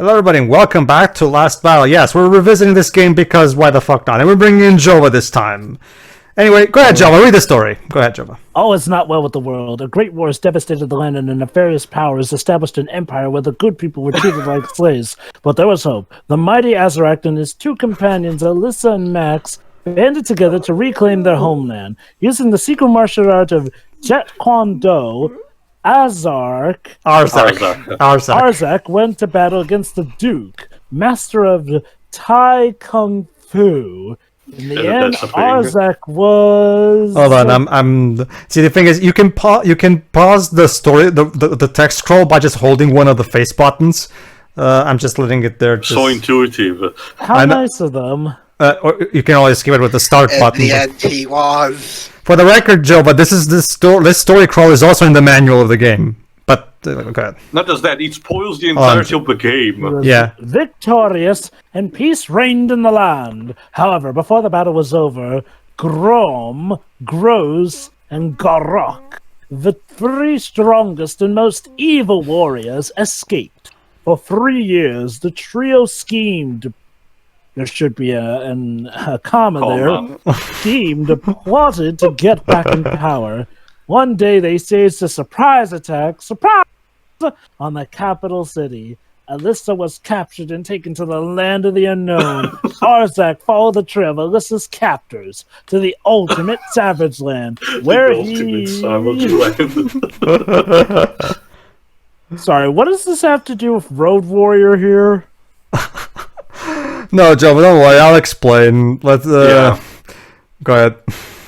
Hello everybody and welcome back to Last Battle. Yes, we're revisiting this game because why the fuck not? And we're bringing in Jova this time. Anyway, go ahead Jova, read the story. Go ahead Jova. All is not well with the world. A great war has devastated the land and a nefarious power has established an empire where the good people were treated like slaves. But there was hope. The mighty Aarzack and his two companions, Alyssa and Max, banded together to reclaim their homeland. Using the secret martial art of Jet Kwon Do, Aarzack went to battle against the Duke, master of Thai Kung Fu. In the end, Aarzack was. Hold on, I'm. See, the thing is, you can pause the story, the text scroll by just holding one of the face buttons. I'm just letting it there. So intuitive. How nice of them. Or you can always skip it with the start button. In the end, he was. For the record, Joe, but this story crawl is also in the manual of the game. But okay. Not just that, it spoils the entirety of the game. Yeah. Victorious and peace reigned in the land. However, before the battle was over, Grom, Gross, and Garok, the three strongest and most evil warriors, escaped. For 3 years, the trio schemed. There should be a comma there. Schemed, plotted to get back in power. One day they staged a surprise attack, on the capital city. Alyssa was captured and taken to the land of the unknown. Aarzack followed the trail of Alyssa's captors to the ultimate savage land, where Sorry, what does this have to do with Road Warrior here? No, Joe, don't worry. I'll explain. Let's. Go ahead.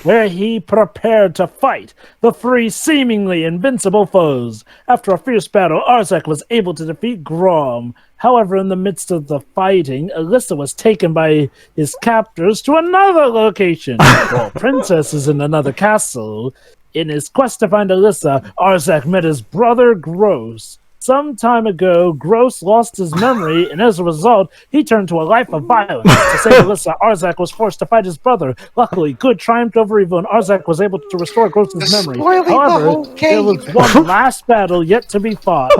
Where he prepared to fight the three seemingly invincible foes. After a fierce battle, Aarzack was able to defeat Grom. However, in the midst of the fighting, Alyssa was taken by his captors to another location. While Princess is in another castle. In his quest to find Alyssa, Aarzack met his brother Gross. Some time ago, Gross lost his memory, and as a result, he turned to a life of violence. To save Alyssa, Aarzack was forced to fight his brother. Luckily, good triumphed over evil, and Aarzack was able to restore Gross's memory. However, there was one last battle yet to be fought.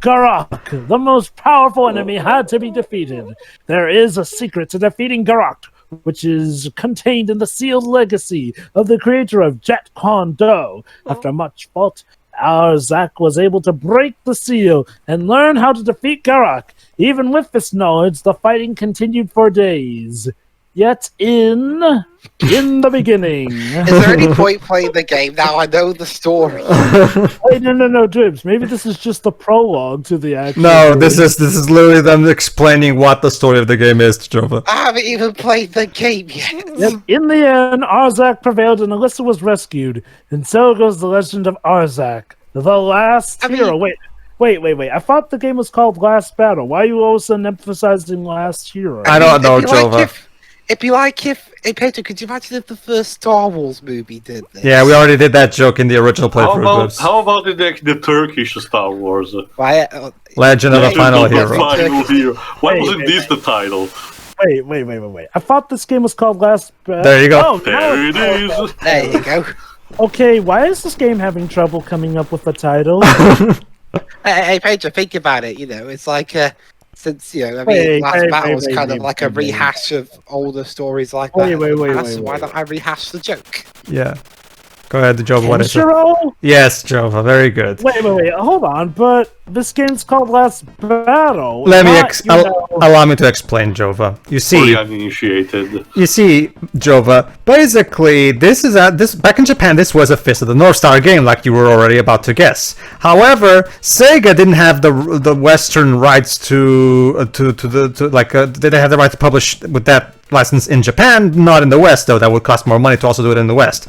Garok, the most powerful enemy, had to be defeated. There is a secret to defeating Garok, which is contained in the sealed legacy of the creator of Jet Kwon Do. After much fault, Aarzack was able to break the seal and learn how to defeat Garok. Even with this knowledge, the fighting continued for days. Yet in the beginning. Is there any point playing the game now? I know the story. Wait, no, Dribs. Maybe this is just the prologue to the actual. No, this is literally them explaining what the story of the game is to Jova. I haven't even played the game yet. Yet in the end, Aarzack prevailed and Alyssa was rescued. And so goes the legend of Aarzack, the last hero. Wait. I thought the game was called Last Battle. Why are you all of a sudden emphasizing Last Hero? I don't know, Jova. It'd be like if, hey Pedro, could you imagine if the first Star Wars movie did this? Yeah, we already did that joke in the original playthrough. How about the Turkish Star Wars? Legend of the Final Hero. Why wasn't this the title? Wait. I thought this game was called Last Battle. There you go. Oh, there it is. There you go. Okay, why is this game having trouble coming up with a title? Hey Pedro, think about it. You know, it's like since Last Battle was kind of like a rehash of older stories like that. Wait. Why don't I rehash the joke? Yeah. Go ahead, Jova. What is it? Yes, Jova. Very good. Wait. Hold on, but this game's called Last Battle. Allow me to explain, Jova. You see, Jova. Basically, this back in Japan. This was a Fist of the North Star game, like you were already about to guess. However, Sega didn't have the Western rights to they didn't have the right to publish with that license in Japan, not in the West. Though that would cost more money to also do it in the West.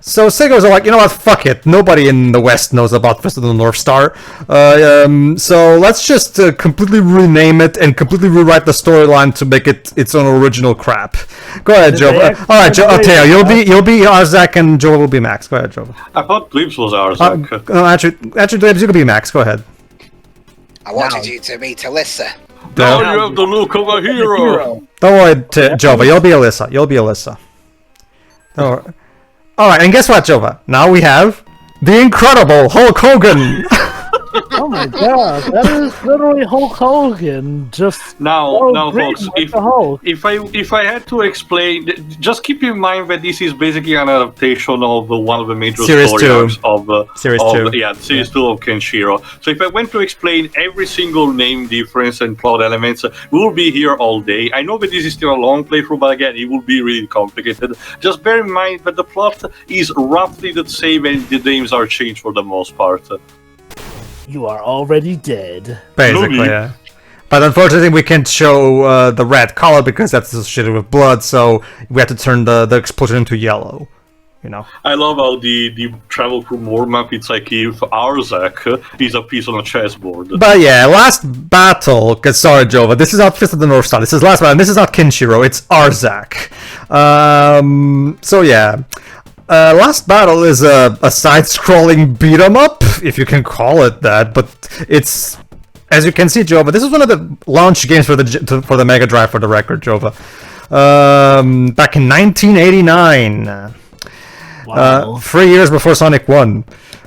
So Sega was like, you know what, fuck it. Nobody in the West knows about Fist of the North Star. So let's just completely rename it and completely rewrite the storyline to make it its own original crap. Go ahead, Joe. All right, Joe. Okay, you'll be Aarzack and Joe will be Max. Go ahead, Joe. I thought Dweebs was Aarzack. No, actually, Dweebs, you can be Max. Go ahead. I wanted you to meet Alyssa. Now you have the look of a hero. Don't worry, Jova. You'll be Alyssa. Don't worry. Alright, and guess what, Jova? Now we have the incredible Hulk Hogan! Oh my god, that is literally Hulk Hogan. Just Now, folks, like the Hulk. if I had to explain, just keep in mind that this is basically an adaptation of one of the major Series story 2. arcs of Series of, 2. Yeah, Series 2 of Kenshiro. So if I went to explain every single name difference and plot elements, we will be here all day. I know that this is still a long playthrough, but again, it will be really complicated. Just bear in mind that the plot is roughly the same and the names are changed for the most part. You are already dead. Basically, No need. yeah. But unfortunately, we can't show the red color because that's associated with blood, so we have to turn the explosion into yellow. You know. I love how the travel through war map, it's like if Aarzack is a piece on a chessboard. But yeah, last battle, cause sorry Jova, this is not Fist of the North Star, this is last battle, and this is not Kenshiro, it's Aarzack. So yeah. Last battle is a side-scrolling beat-em-up, if you can call it that, but it's, as you can see, Jova, this is one of the launch games for the Mega Drive, for the record, Jova. Back in 1989. Wow. 3 years before Sonic 1.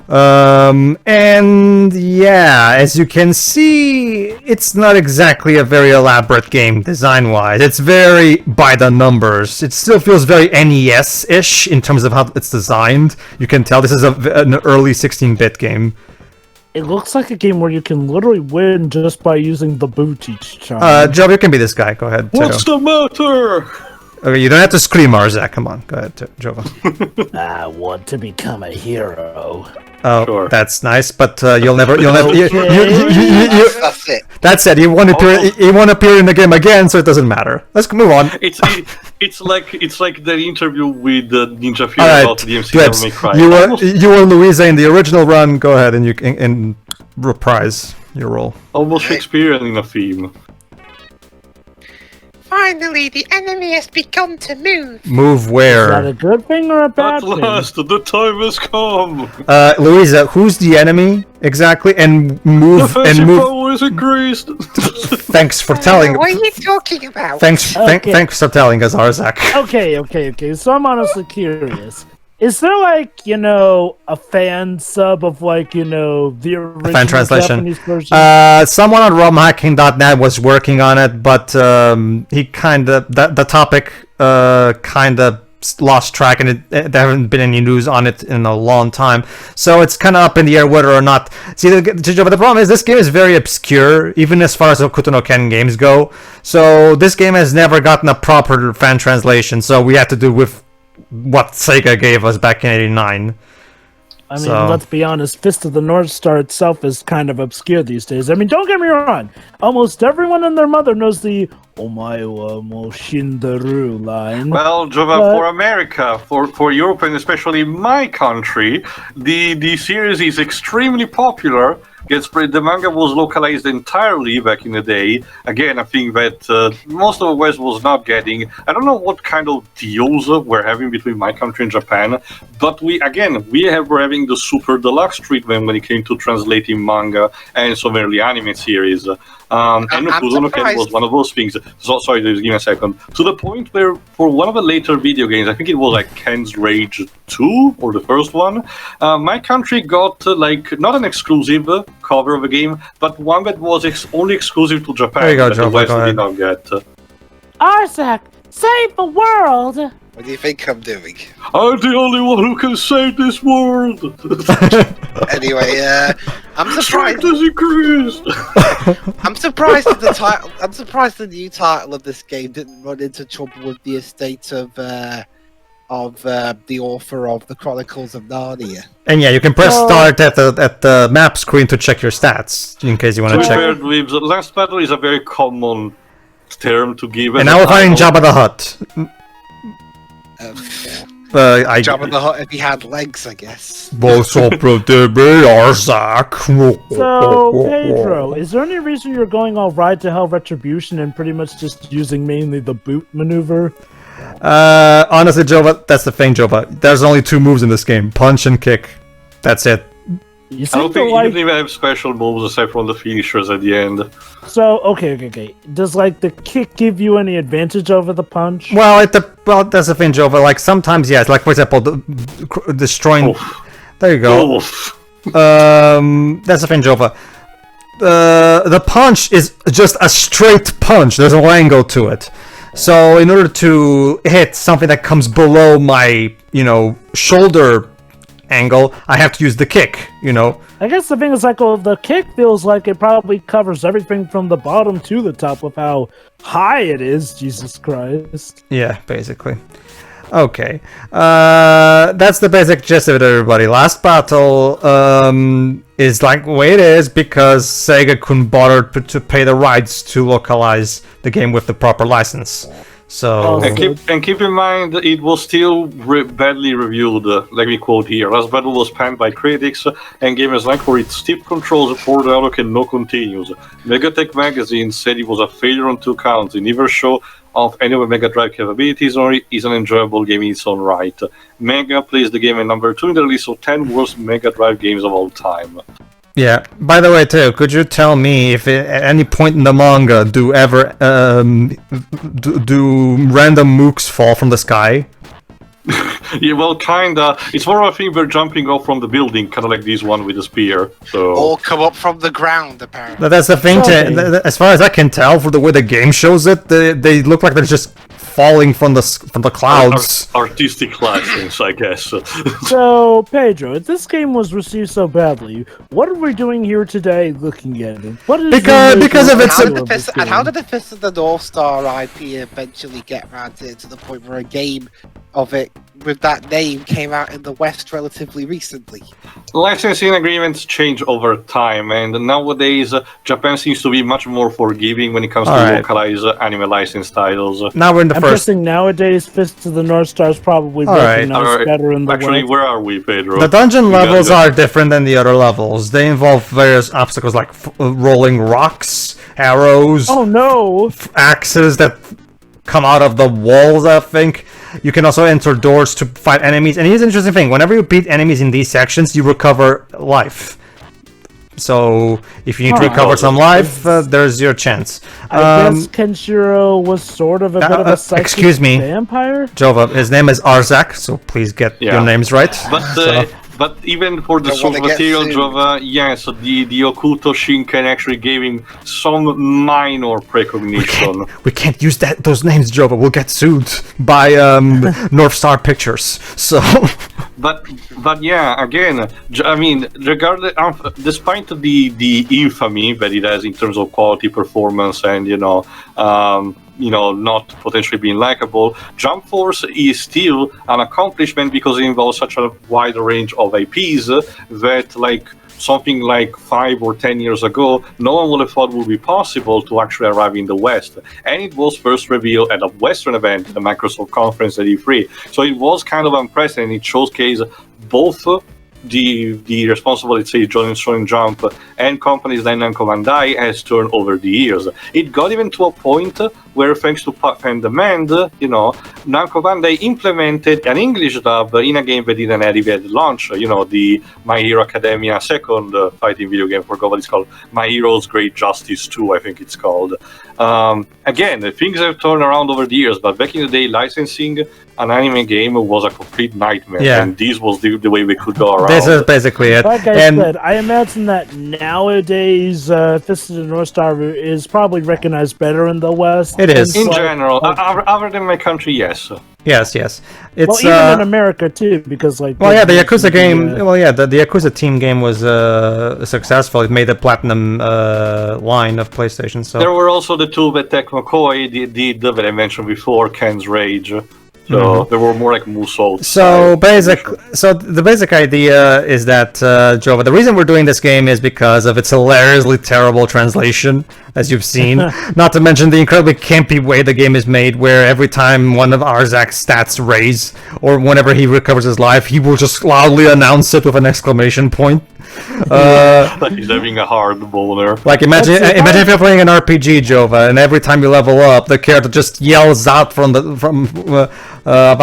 And yeah, as you can see, it's not exactly a very elaborate game design-wise. It's very by the numbers. It still feels very NES-ish in terms of how it's designed. You can tell this is an early 16-bit game. It looks like a game where you can literally win just by using the boot each time. Joe, you can be this guy. Go ahead. What's the matter? Okay, you don't have to scream, Aarzack. Come on, go ahead, Jova. I want to become a hero. Oh, Sure. that's nice, but you'll never. Okay. That's it. That's it. He won't appear in the game again, so it doesn't matter. Let's move on. It's like the interview with Ninja Fury All right, about the DMC Dwebs, Devil May Cry. you were Louisa in the original run. Go ahead and reprise your role. Almost Shakespearean in a theme. Finally, the enemy has begun to move. Move Is that where? a good thing or a bad At thing? last, the time has come. Louisa, who's the enemy exactly? And The move offensive power is increased. Thanks for telling. What are you talking about? Thanks for telling us, Aarzack. Okay. So I'm honestly curious. Is there like, a fan sub of like, the original Fan translation. Japanese version? Someone on romhacking.net was working on it, but he the topic kinda lost track, and there haven't been any news on it in a long time. So it's kind of up in the air whether or not. See, the problem is this game is very obscure, even as far as Hokuto no Ken games go. So this game has never gotten a proper fan translation. So we have to do with what Sega gave us back in '89. I mean, so- let's be honest, Fist of the North Star itself is kind of obscure these days. I mean, don't get me wrong. Almost everyone and their mother knows the Omae wa mo shinderu line. Well, Jova, for America, for Europe, and especially my country, the series is extremely popular. The manga was localized entirely back in the day. Again, I think that most of the West was not getting. I don't know what kind of deals we're having between my country and Japan, but were having the super deluxe treatment when it came to translating manga and some early anime series. And Hokuto no Ken was one of those things. So, sorry, just give me a second. To the point where, for one of the later video games, I think it was like Ken's Rage 2 or the first one, my country got not an exclusive cover of a game, but one that was only exclusive to Japan. There you go, that Joe, the West go did not get. Aarzack, save the world! What do you think I'm doing? I'm the only one who can save this world. Anyway, I'm surprised. Strength has increased. I'm surprised that the title. I'm surprised the new title of this game didn't run into trouble with the estate of the author of the Chronicles of Narnia. And yeah, you can press start at the map screen to check your stats in case you want to check. Compared with the last battle is a very common term to give. And now we're finding Jabba the Hutt. Jabba the Hutt if he had legs, I guess. So, Pedro, is there any reason you're going all Ride to Hell Retribution and pretty much just using mainly the boot maneuver? Honestly, Jova, that's the thing, Jova. There's only 2 moves in this game: punch and kick. That's it. I don't think you even have special moves aside from the finishers at the end. So, okay. Does, the kick give you any advantage over the punch? Well, that's the thing, Jova. Like, sometimes, yes. Like, for example, destroying... Oof. There you go. Oof. That's the thing, Jova. The punch is just a straight punch. There's no angle to it. So in order to hit something that comes below my, shoulder angle, I have to use the kick, I guess the thing is, like, well, the kick feels like it probably covers everything from the bottom to the top with how high it is. Jesus Christ. Yeah, basically. Okay. That's the basic gist of it, everybody. Last battle is like the way it is because Sega couldn't bother to pay the rights to localize the game with the proper license. So and keep in mind, it was still badly reviewed. Let me quote here: "Last battle was panned by critics and gamers like for its stiff controls, poor dialogue, and no continues." Megatech magazine said it was a failure on 2 counts. It never showed off any of the Mega Drive capabilities, or is an enjoyable game in its own right. Mega placed the game at number 2 in the list of 10 worst Mega Drive games of all time. yeah. By the way, too, could you tell me if at any point in the manga do random mooks fall from the sky? Yeah, well, kinda. It's more of a thing we're jumping off from the building, kind of like this one with a spear. So. Or come up from the ground, apparently. But that's the thing. As far as I can tell, for the way the game shows it, they look like they're just falling from the clouds. Artistic license, I guess. So, Pedro, if this game was received so badly, what are we doing here today looking at it? What is because of its... How did the Fist of the North Star IP eventually get around to the point where a game of it with that name came out in the West relatively recently? Licensing agreements change over time, and nowadays Japan seems to be much more forgiving when it comes to localized anime license titles. Now we're in the I'm first... guessing nowadays Fist of the North Star is probably recognized better in the Actually, West. where are we, Pedro? The dungeon levels are different than the other levels. They involve various obstacles like rolling rocks, arrows, axes that come out of the walls, I think. You can also enter doors to fight enemies. And here's an interesting thing. Whenever you beat enemies in these sections, you recover life. So, if you need to recover some life, there's your chance. I guess Kenshiro was sort of a bit of a psychic vampire? Jova, his name is Aarzack, so please get your names right. But even for the source material, Jova, yes, the Hokuto Shinken actually gave him some minor precognition. We can't use those names, Jova. We'll get sued by North Star Pictures. So, but yeah, again, I mean, regardless, despite the infamy that it has in terms of quality, performance, and not potentially being likable, Jump Force is still an accomplishment because it involves such a wide range of IPs that, like, something like 5 or 10 years ago, no one would have thought would be possible to actually arrive in the West. And it was first revealed at a Western event, the Microsoft conference at E3. So it was kind of unprecedented. It showcased both the responsible, let's say, Shonen Jump and companies like Namco Bandai has turned over the years. It got even to a point where, thanks to fan demand, Namco Bandai implemented an English dub in a game that didn't have even at launch. The My Hero Academia second fighting video game, forgot what it's called. My Hero's Great Justice 2, I think it's called. Again, things have turned around over the years, but back in the day, licensing an anime game was a complete nightmare, and this was the way we could go around. This is basically it. Like I said, I imagine that nowadays Fist of the North Star is probably recognized better in the West. It is. In general. Other than my country, yes. Yes. It's even in America too, because the Yakuza game. The Yakuza Team game was successful. It made the platinum line of PlayStation. So there were also the two that Tecmo Koei did that I mentioned before, Ken's Rage. So there were more like Musou. So the basic idea is that Jova, the reason we're doing this game is because of its hilariously terrible translation, as you've seen. Not to mention the incredibly campy way the game is made, where every time one of Aarzack's stats raise, or whenever he recovers his life, he will just loudly announce it with an exclamation point. Like he's having a hard boner. Like imagine if you're playing an RPG, Jova, and every time you level up, the character just yells out about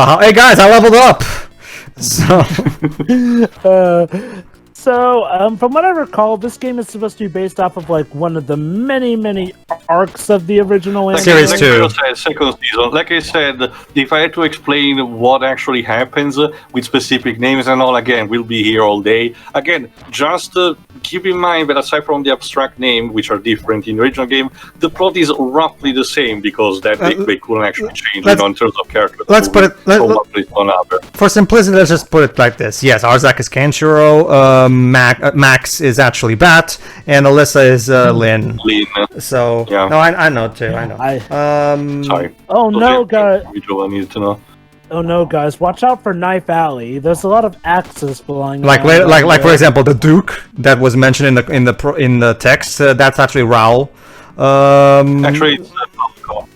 how, "Hey guys, I leveled up!" So, from what I recall, this game is supposed to be based off of like one of the many arcs of the original anime. Series 2. Second season. Like I said, if I had to explain what actually happens with specific names and all, again, we'll be here all day. Again, just keep in mind that aside from the abstract name, which are different in the original game, the plot is roughly the same because they couldn't actually change in terms of character. Let's put it. For simplicity, let's just put it like this. Yes, Aarzack is Kenshiro. Max is actually Bat, and Alyssa is Lynn. So yeah. No, I know too. I know. Sorry. Oh no, guys! I needed to know. Oh no, guys! Watch out for Knife Alley. There's a lot of axes flying. Like for example, the Duke that was mentioned in the text. That's actually Raoul. Actually, it's Falco.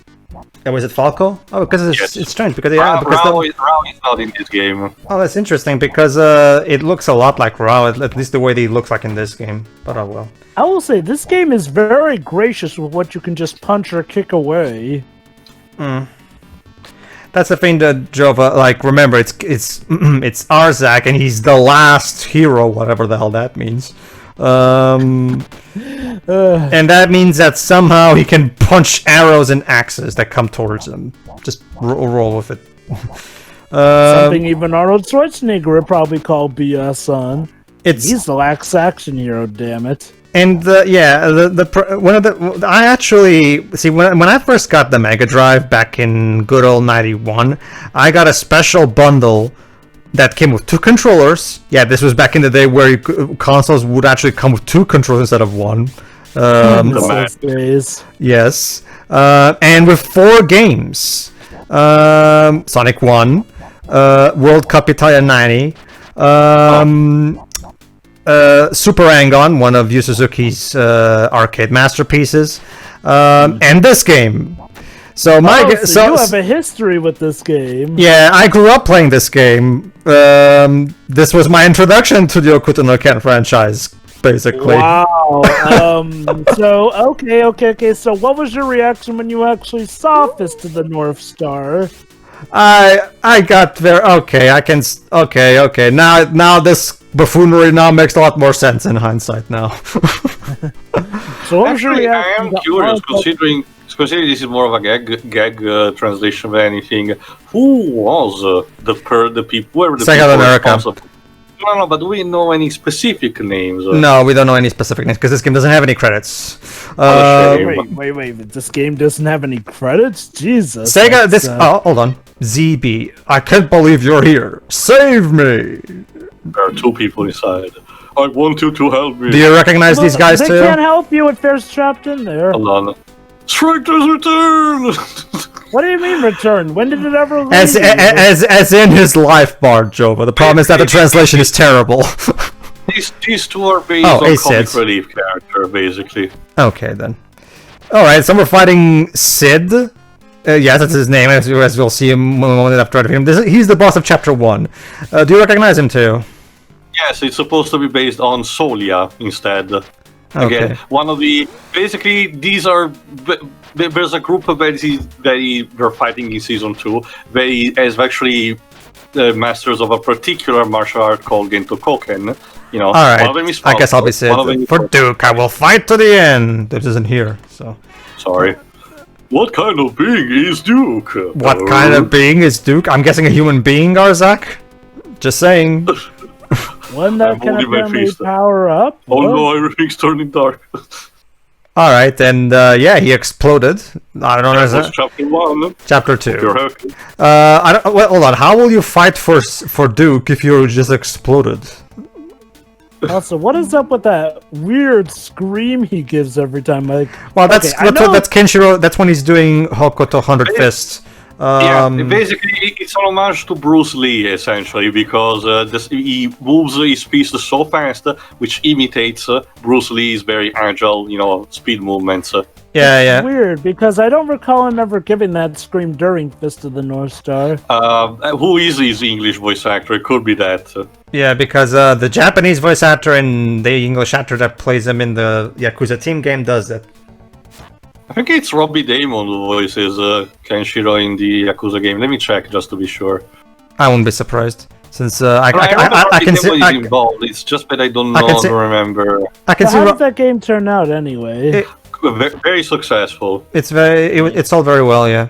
Was it Falco? Oh, because it's strange because Raoul is not in this game. Oh, that's interesting because it looks a lot like Raoul, at least the way he looks like in this game. But oh well. I will say this game is very gracious with what you can just punch or kick away. That's the thing that Jova, like, remember, it's Aarzack, and he's the last hero, whatever the hell that means. And that means that somehow he can punch arrows and axes that come towards him. Just roll with it. Something even Arnold Schwarzenegger would probably call BS on. He's the last action hero, damn it. And I actually see when I first got the Mega Drive back in good old '91, I got a special bundle that came with 2 controllers. Yeah, this was back in the day where consoles would actually come with 2 controllers instead of 1. Yes, and with 4 games: Sonic 1, World Cup Italia '90. Super Angon, one of Yu Suzuki's arcade masterpieces, and this game. So you have a history with this game. Yeah, I grew up playing this game. This was my introduction to the Hokuto no Ken franchise, basically. Wow. So okay. So what was your reaction when you actually saw Fist of the North Star? I got there. Okay, I can. Okay. Now this buffoonery now makes a lot more sense in hindsight now. So actually, I am curious, considering this is more of a gag translation than anything. Who was the people? Whoever the SEGA of America. No, but do we know any specific names? No, we don't know any specific names because this game doesn't have any credits. Wait, this game doesn't have any credits? Jesus. SEGA, hold on. ZB, I can't believe you're here. Save me! There are 2 people inside. I want you to help me. Do you recognize these guys too? They can't help you if they're trapped in there. Hold on. Strength has returned! What do you mean return? When did it ever leave? As in his life bar, Jova. The problem is that the translation is terrible. These 2 are based on comic relief character, basically. Okay, then. Alright, so we're fighting Sid. Yes, that's his name, as we'll see him a moment after I defeat him. He's the boss of Chapter 1. Do you recognize him too? Yes, it's supposed to be based on Solia instead. Again, one of the... Basically, these are... There's a group of they're fighting in Season 2. They as actually masters of a particular martial art called Gento Koken. You know, alright, one of them is I guess I'll be Sid. For Duke, I will fight to the end! This isn't here, so... Sorry. What kind of being is Duke? What kind of being is Duke? I'm guessing a human being, Aarzack? Just saying. One that can apparently power up? Oh no, everything's turning dark. Alright, and yeah, he exploded. I don't know. That was Chapter 1. Chapter 2. If you're happy. Hold on, how will you fight for Duke if you just exploded? Also, what is up with that weird scream he gives every time? Like, well, that's Kenshiro. That's when he's doing Hokuto 100 Fists. Yeah, basically, it's an homage to Bruce Lee, essentially, because he moves his pieces so fast, which imitates Bruce Lee's very agile, speed movements. Yeah. Weird, because I don't recall him ever giving that scream during Fist of the North Star. Who is his English voice actor? It could be that. Yeah, because the Japanese voice actor and the English actor that plays him in the Yakuza Team game does that. I think it's Robbie Damon who voices Kenshiro in the Yakuza game. Let me check just to be sure. I won't be surprised. Since I can see see, what is involved. It's just that I don't remember. I can see. How did that game turn out anyway? Very successful. It's it's all very well, yeah.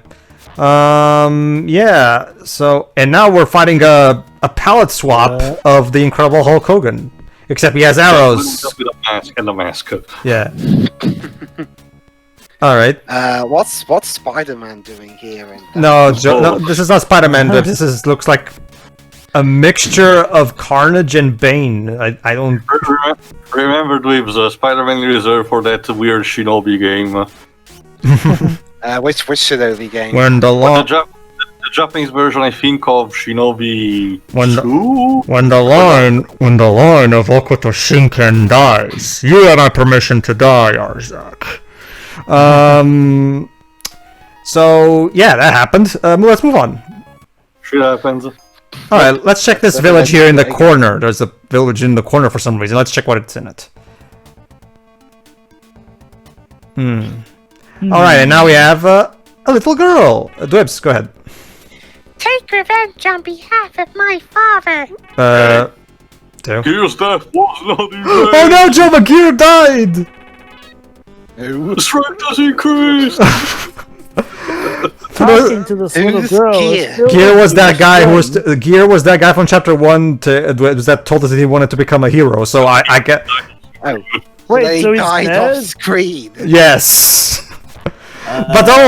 Yeah. So, and now we're fighting a palette swap of the Incredible Hulk Hogan, except he has arrows. With a mask and a mask. Yeah. All right. What's Spider-Man doing here? No, this is not Spider-Man. This looks like a mixture of Carnage and Bane. I don't remember, Dweebs, Spider-Man reserved for that weird Shinobi game. Which Shinobi game? When the Japanese version, I think, of Shinobi 2? When the line of Hokuto Shinken dies, you have my permission to die, Aarzack. So yeah, that happened. Let's move on. Shit happens. All right, let's check this village here in the corner. There's a village in the corner for some reason. Let's check what it's in it. All right, and now we have a little girl. Dwebs, go ahead. Take revenge on behalf of my father. Gear's death was not in vain. Oh no, Joe McGear died. Strength has increased. Talking to this little girl. Gear was that guy Gear was that guy from chapter 1 that told us that he wanted to become a hero. So I get. Oh, wait, so he's died dead? off screen. Yes. But don't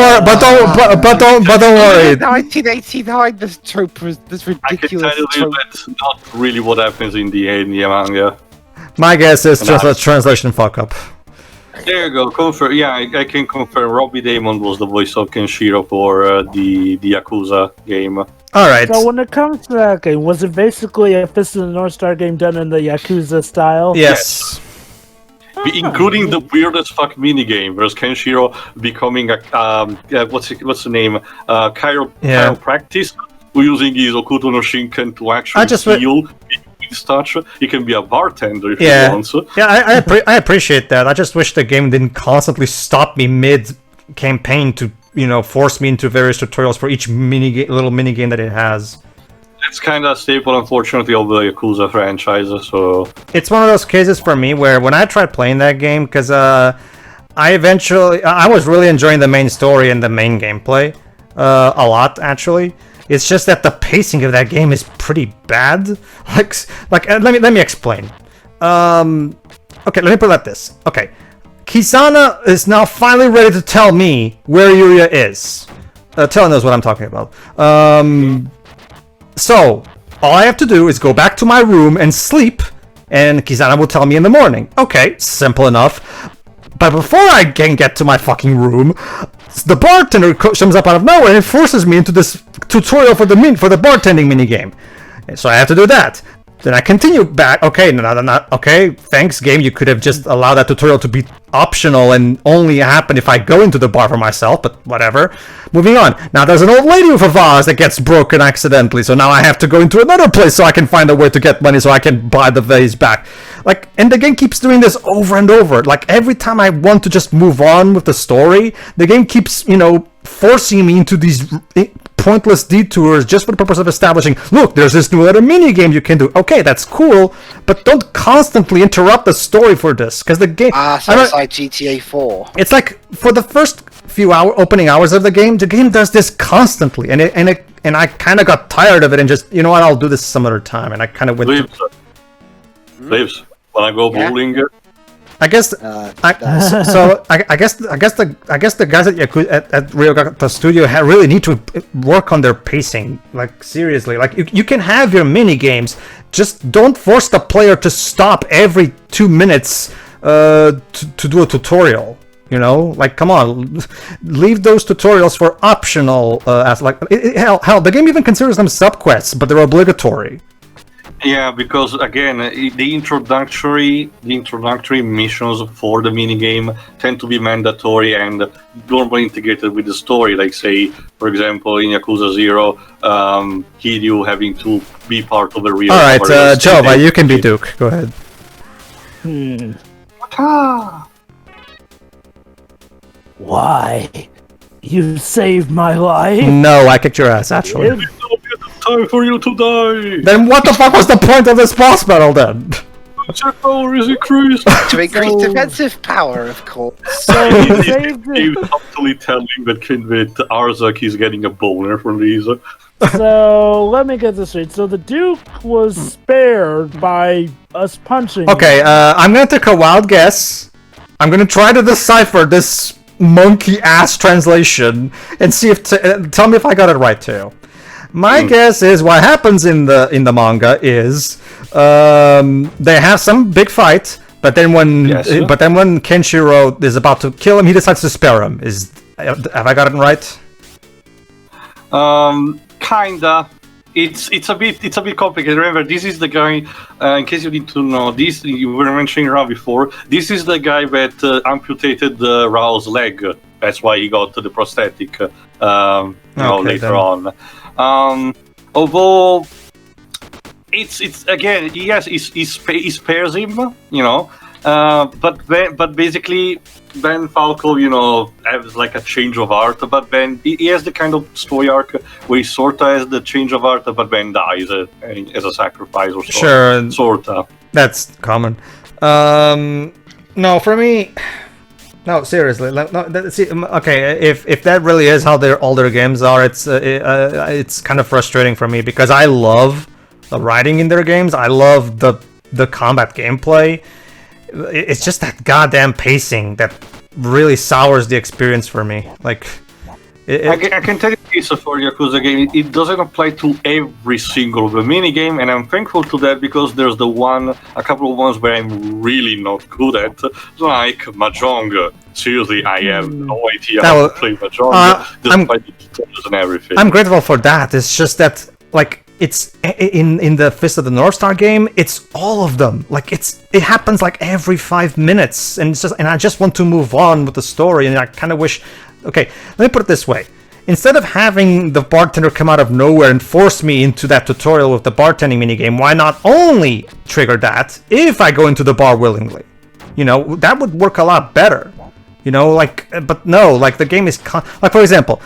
worry. 1989. This trope was this ridiculous. I can tell you that's not really what happens in the manga. My guess is just a translation fuck up. There you go. Confirm. Yeah, I can confirm. Robbie Damon was the voice of Kenshiro for the Yakuza game. All right. So when it comes to that game, was it basically a Fist of the North Star game done in the Yakuza style? Yes. Including the weirdest fuck minigame, whereas Kenshiro becoming a what's the name? Chiropractic, using his Hokuto no Shinken to actually heal. Touch. He can be a bartender if he wants. Yeah, I appreciate that. I just wish the game didn't constantly stop me mid-campaign to, force me into various tutorials for each little mini game that it has. It's kind of a staple, unfortunately, of the Yakuza franchise. So it's one of those cases for me where when I tried playing that game, because I was really enjoying the main story and the main gameplay a lot, actually. It's just that the pacing of that game is pretty bad. Let me explain. Okay, let me put it like this. Okay, Kisana is now finally ready to tell me where Yuria is. Tella knows what I'm talking about. So all I have to do is go back to my room and sleep, and Kisana will tell me in the morning. Okay, simple enough. But before I can get to my fucking room, the bartender comes up out of nowhere and forces me into this tutorial for the bartending minigame. So I have to do that. Then I continue back. Okay, okay, thanks game. You could have just allowed that tutorial to be optional and only happen if I go into the bar for myself, but whatever. Moving on. Now there's an old lady with a vase that gets broken accidentally, so now I have to go into another place so I can find a way to get money so I can buy the vase back. And the game keeps doing this over and over. Every time I want to just move on with the story, the game keeps, forcing me into these pointless detours just for the purpose of establishing, look, there's this new little mini game you can do. Okay, that's cool, but don't constantly interrupt the story for this, because the game. So it's like GTA 4. It's like for the first few opening hours of the game does this constantly, and I kind of got tired of it and just, you know what, I'll do this some other time, and I kind of went. Leaves. When I go bowling. I guess. I guess the guys at Ryogata Studio really need to work on their pacing. Seriously, you can have your mini games, just don't force the player to stop every 2 minutes to do a tutorial. Come on, leave those tutorials for optional. Hell, the game even considers them subquests, but they're obligatory. Yeah, because again, the introductory missions for the minigame tend to be mandatory and normally integrated with the story. Like, say, for example, in Yakuza 0, Kiryu having to be part of the real. All right, Jova, you can be Duke. Go ahead. Why? You saved my life? No, I kicked your ass, actually. Time for you to die! Then what the fuck was the point of this boss battle then? Your power is increased! To increase defensive power, of course. So he saved He's subtly telling that Aarzack he's getting a boner from these. So let me get this straight. So the Duke was spared by us punching. Okay, I'm gonna take a wild guess. I'm gonna try to decipher this monkey ass translation and see if tell me if I got it right too. My guess is what happens in the manga is they have some big fight, but then when Kenshiro is about to kill him, he decides to spare him. Have I got it right? Kinda. It's a bit complicated. Remember, this is the guy. In case you need to know, this you were mentioning Ra before. This is the guy that amputated Rao's leg. That's why he got the prosthetic. Later on. Although it's again, yes, he spares him. But basically. Then Falco, has like a change of heart, but then he has the kind of story arc where he sorta has the change of heart, but then dies as a sacrifice or so. Sure, sorta. That's common. No, for me, no, seriously. Okay, if that really is how all their games are, it's kind of frustrating for me because I love the writing in their games. I love the combat gameplay. It's just that goddamn pacing that really sours the experience for me. Like, I can tell you this for Yakuza game. It doesn't apply to every single mini game, and I'm thankful to that because there's a couple of ones where I'm really not good at, like Mahjong. Seriously, I have no idea how to play Mahjong, despite the tutorials and everything. I'm grateful for that. It's just that, like, it's in the Fist of the North Star game. It's all of them. Like it happens like every 5 minutes, and I just want to move on with the story. And I kind of wish. Okay, let me put it this way: instead of having the bartender come out of nowhere and force me into that tutorial with the bartending minigame, why not only trigger that if I go into the bar willingly? That would work a lot better. But no, like the game is like, for example.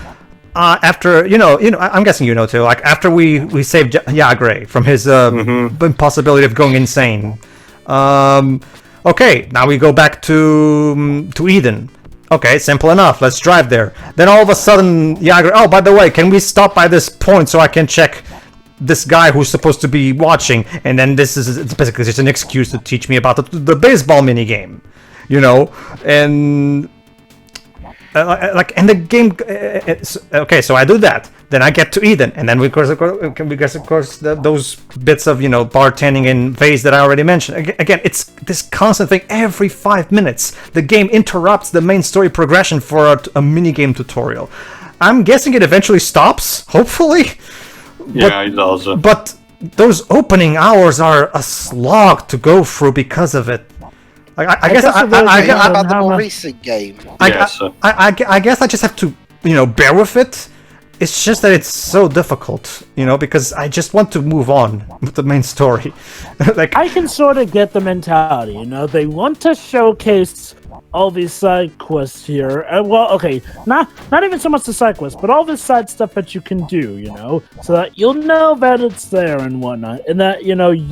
After I'm guessing too. Like after we saved Yagre from his impossibility of going insane. Okay, now we go back to Eden. Okay, simple enough. Let's drive there. Then all of a sudden, Yagre. Oh, by the way, can we stop by this point so I can check this guy who's supposed to be watching? And then it's basically just an excuse to teach me about the baseball mini game, and. And the game. Okay, so I do that. Then I get to Eden, and then of course, those bits of bartending and phase that I already mentioned. Again, it's this constant thing. Every 5 minutes, the game interrupts the main story progression for a mini game tutorial. I'm guessing it eventually stops. Hopefully. Yeah, it does. But those opening hours are a slog to go through because of it. I guess about the more recent game. I guess I just have to, bear with it. It's just that it's so difficult, because I just want to move on with the main story. Like I can sort of get the mentality, they want to showcase all these side quests here. Not even so much the side quests, but all this side stuff that you can do, so that you'll know that it's there and whatnot, and that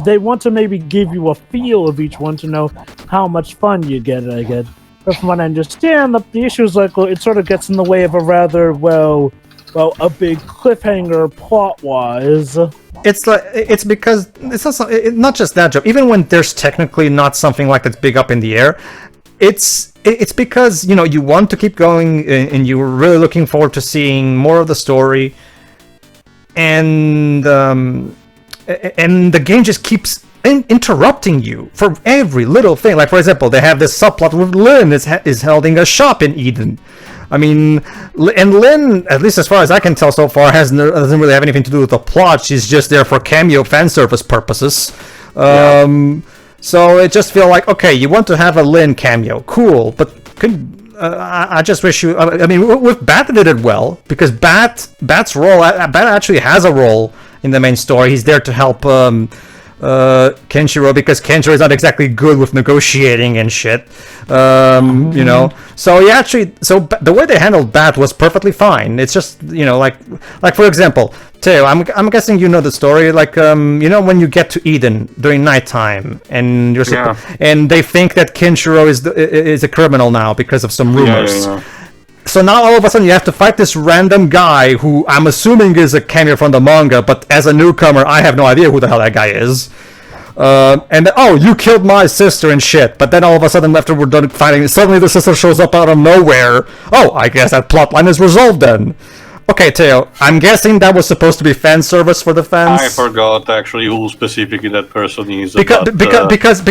they want to maybe give you a feel of each one to know how much fun you get. But from what I understand, the issue is like it sort of gets in the way of a rather a big cliffhanger plot-wise. It's because it's also not just that job. Even when there's technically not something like that's big up in the air, it's because you want to keep going and you're really looking forward to seeing more of the story, and the game just keeps interrupting you for every little thing. Like for example, they have this subplot with Lynn is holding a shop in Eden. I mean, and Lynn, at least as far as I can tell so far, doesn't really have anything to do with the plot. She's just there for cameo fan service purposes. So it just feels like, okay, you want to have a Lynn cameo, cool, but I just wish you. I mean, with Bat they did it well because Bat's role. Bat actually has a role in the main story. He's there to help Kenshiro because Kenshiro is not exactly good with negotiating and shit. So the way they handled Bat was perfectly fine. It's just like for example, Teo, I'm guessing you know the story. Like, you know, when you get to Eden during nighttime, and and they think that Kinshiro is a criminal now because of some rumors. Yeah. So now all of a sudden you have to fight this random guy who I'm assuming is a cameo from the manga, but as a newcomer, I have no idea who the hell that guy is. You killed my sister and shit. But then all of a sudden, after we're done fighting, suddenly the sister shows up out of nowhere. Oh, I guess that plotline is resolved then. Okay, Teo, I'm guessing that was supposed to be fan service for the fans. I forgot actually who specifically that person is. Because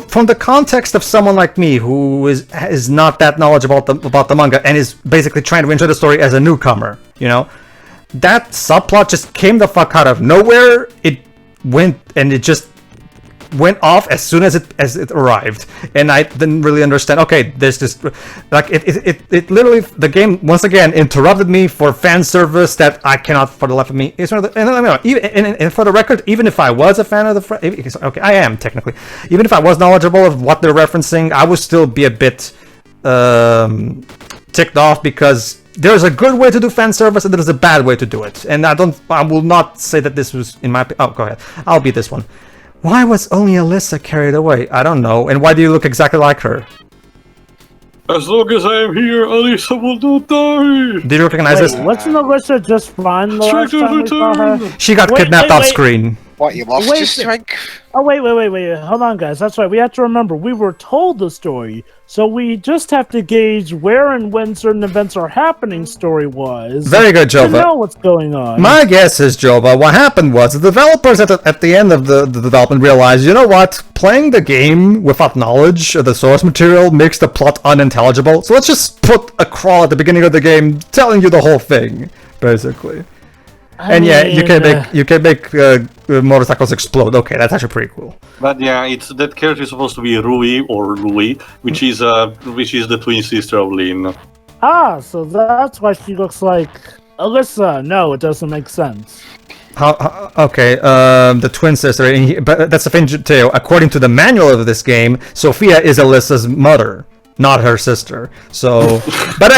from the context of someone like me who is not that knowledgeable about the manga and is basically trying to enjoy the story as a newcomer, you know, that subplot just came the fuck out of nowhere. It went and it just went off as soon as it arrived, and I didn't really understand. Okay, there's this, like, it literally, the game once again interrupted me for fan service that I cannot for the life of me. It's one of the, and for the record, even if I was a fan of the, okay, I am technically, even if I was knowledgeable of what they're referencing, I would still be a bit ticked off because there's a good way to do fan service and there's a bad way to do it, and I will not say that this was in my. Oh, go ahead. I'll be this one. Why was only Alyssa carried away? I don't know. And why do you look exactly like her? As long as I am here, Alyssa will not die. Did you recognize this? Wasn't Alyssa just fine the last time we saw her? She got kidnapped off screen. What, you lost your strength? Oh, wait. Hold on, guys. That's right. We have to remember, we were told the story, so we just have to gauge where and when certain events are happening story-wise. Very good, Jova. To know what's going on. My guess is, Jova, what happened was the developers at the end of the development realized, you know what? Playing the game without knowledge of the source material makes the plot unintelligible, so let's just put a crawl at the beginning of the game telling you the whole thing, basically. And yeah, you can make motorcycles explode. Okay, that's actually pretty cool. But yeah, that character is supposed to be Rui, which is the twin sister of Lin. Ah, so that's why she looks like Alyssa. No, it doesn't make sense. Okay, the twin sister, but that's the thing too. According to the manual of this game, Sophia is Alyssa's mother, not her sister. So, but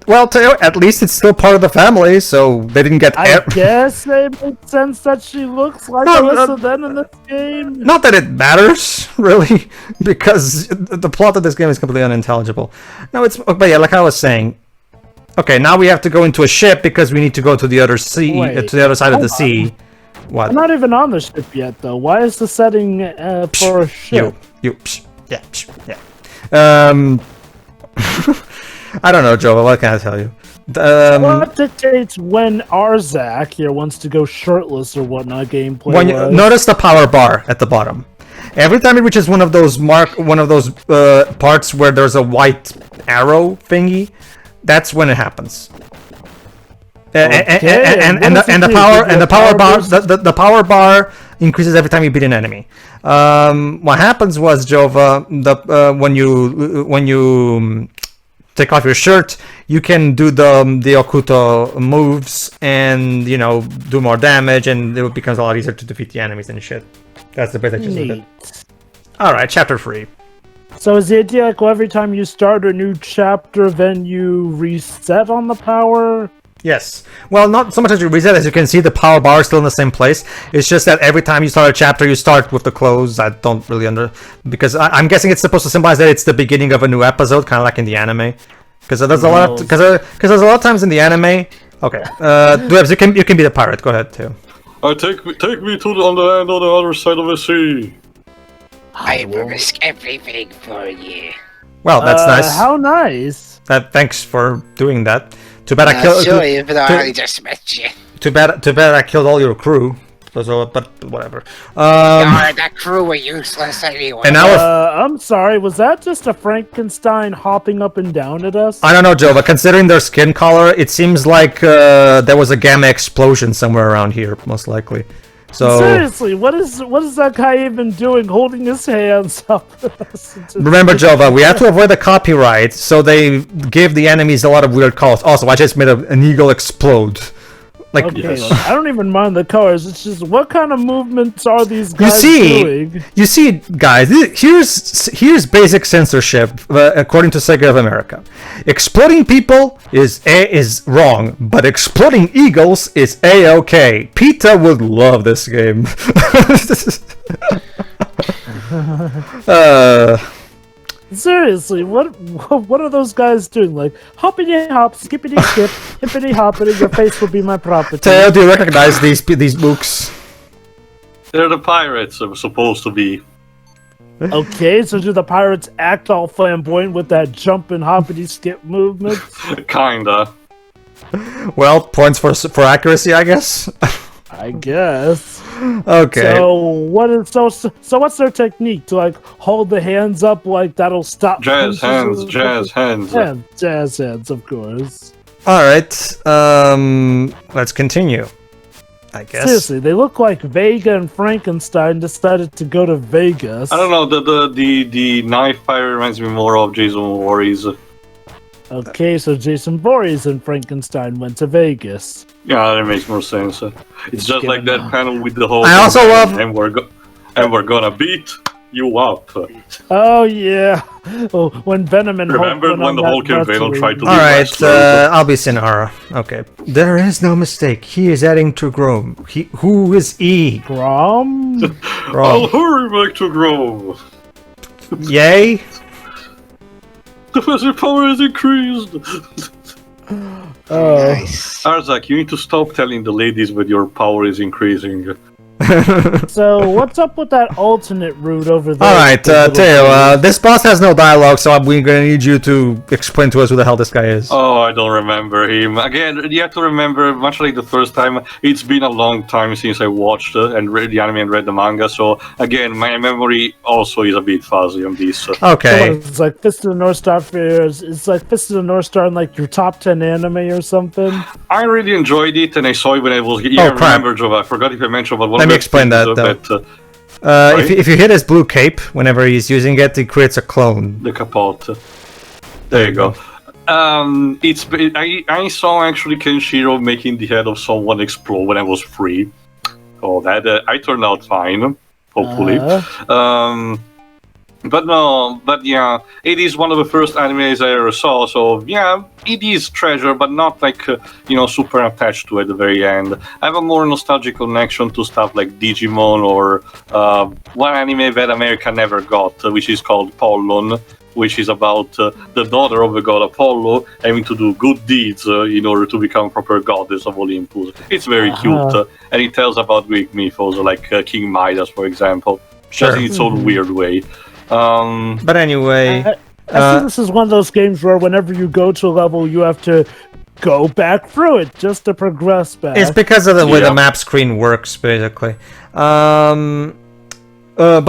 Well, Teo, at least it's still part of the family, so they didn't get. I guess it makes sense that she looks like Alyssa then in this game. Not that it matters, really, because the plot of this game is completely unintelligible. No, but yeah, like I was saying. Okay, now we have to go into a ship because we need to go to the other sea, to the other side of the sea. What? I'm not even on the ship yet, though. Why is the setting for a ship? I don't know, Jova. What can I tell you? What dictates when Aarzack here wants to go shirtless or whatnot? Gameplay. When you notice the power bar at the bottom. Every time it reaches one of those parts where there's a white arrow thingy, that's when it happens. The power bar increases every time you beat an enemy. What happens was, Jova, when you take off your shirt, you can do the Hokuto moves and, you know, do more damage, and it becomes a lot easier to defeat the enemies and shit. That's the bit that you did. Alright, chapter 3. So is the idea like every time you start a new chapter, then you reset on the power? Yes. Well, not so much as you reset. As you can see, the power bar is still in the same place. It's just that every time you start a chapter, you start with the close. I don't really because I'm guessing it's supposed to symbolize that it's the beginning of a new episode, kind of like in the anime. Because there's a lot of times in the anime. Okay. Dwebs, you can be the pirate. Go ahead too. Take me to on the land on the other side of the sea. I will risk everything for you. Well, that's nice. How nice. Thanks for doing that. Too bad I killed. Sure, even though I just met you. Too bad I killed all your crew. So, but whatever. That crew were useless anyway. And now, I'm sorry. Was that just a Frankenstein hopping up and down at us? I don't know, Joe. But considering their skin color, it seems like there was a gamma explosion somewhere around here, most likely. So seriously, what is that guy even doing, holding his hands up? Remember, Jova, we have to avoid the copyright, so they give the enemies a lot of weird calls. Also, I just made an eagle explode. Like, Okay, look, I don't even mind the colors. It's just what kind of movements are these guys doing? You see, guys, here's basic censorship according to SEGA of America. Exploding people is wrong, but exploding eagles is a-okay. PETA would love this game. Seriously, what are those guys doing? Like hoppity hop, skippity skip, hippity hoppity. Your face will be my property. Teo, do you recognize these books? They're the pirates are supposed to be. Okay, so do the pirates act all flamboyant with that jump and hoppity skip movement? Kinda. Well, points for accuracy, I guess. I guess. Okay. So what's their technique to like hold the hands up like that'll stop? Jazz hands, jazz hands, of course. All right. Let's continue. I guess. Seriously, they look like Vega and Frankenstein decided to go to Vegas. I don't know. The knife pirate reminds me more of Jason Voorhees. Okay, so Jason Voorhees and Frankenstein went to Vegas. Yeah, that makes more sense. It's just like that panel with the whole. I also love. And we're gonna beat you up. Oh yeah. Oh, when Venom and remember Hulk when the Hulk and Venom tried to. All right, I'll be Sinara. Okay. There is no mistake. He is heading to Grom. Who is E? Grom? I'll hurry back to Grom. Yay. The physical power has increased. Nice. Aarzack, you need to stop telling the ladies when your power is increasing. So, what's up with that alternate route over there? Alright, Teo, this boss has no dialogue, so we're gonna need you to explain to us who the hell this guy is. Oh, I don't remember him. Again, you have to remember, much like the first time, it's been a long time since I watched and read the anime and read the manga, so again, my memory also is a bit fuzzy on this. Okay. It's like Fist of the North Star Fears. It's like Fist of the North Star in like your top 10 anime or something. I really enjoyed it, and I saw it when I was... Oh, crap. Remember, Joe, I forgot if I mentioned, but one Let of me the explain that, things, though. If you hit his blue cape, whenever he's using it, it creates a clone. The capote. There you go. I saw actually Kenshiro making the head of someone explode when I was free. Oh, that I turned out fine, hopefully. But yeah, it is one of the first animes I ever saw, so yeah, it is treasure, but not like, super attached to at the very end. I have a more nostalgic connection to stuff like Digimon or one anime that America never got, which is called Pollon, which is about the daughter of the god Apollo having to do good deeds in order to become proper goddess of Olympus. It's very cute, and it tells about Greek mythos, like King Midas, for example, just in its own weird way. But anyway, I think this is one of those games where whenever you go to a level, you have to go back through it just to progress back. it's because of the way the map screen works, basically. But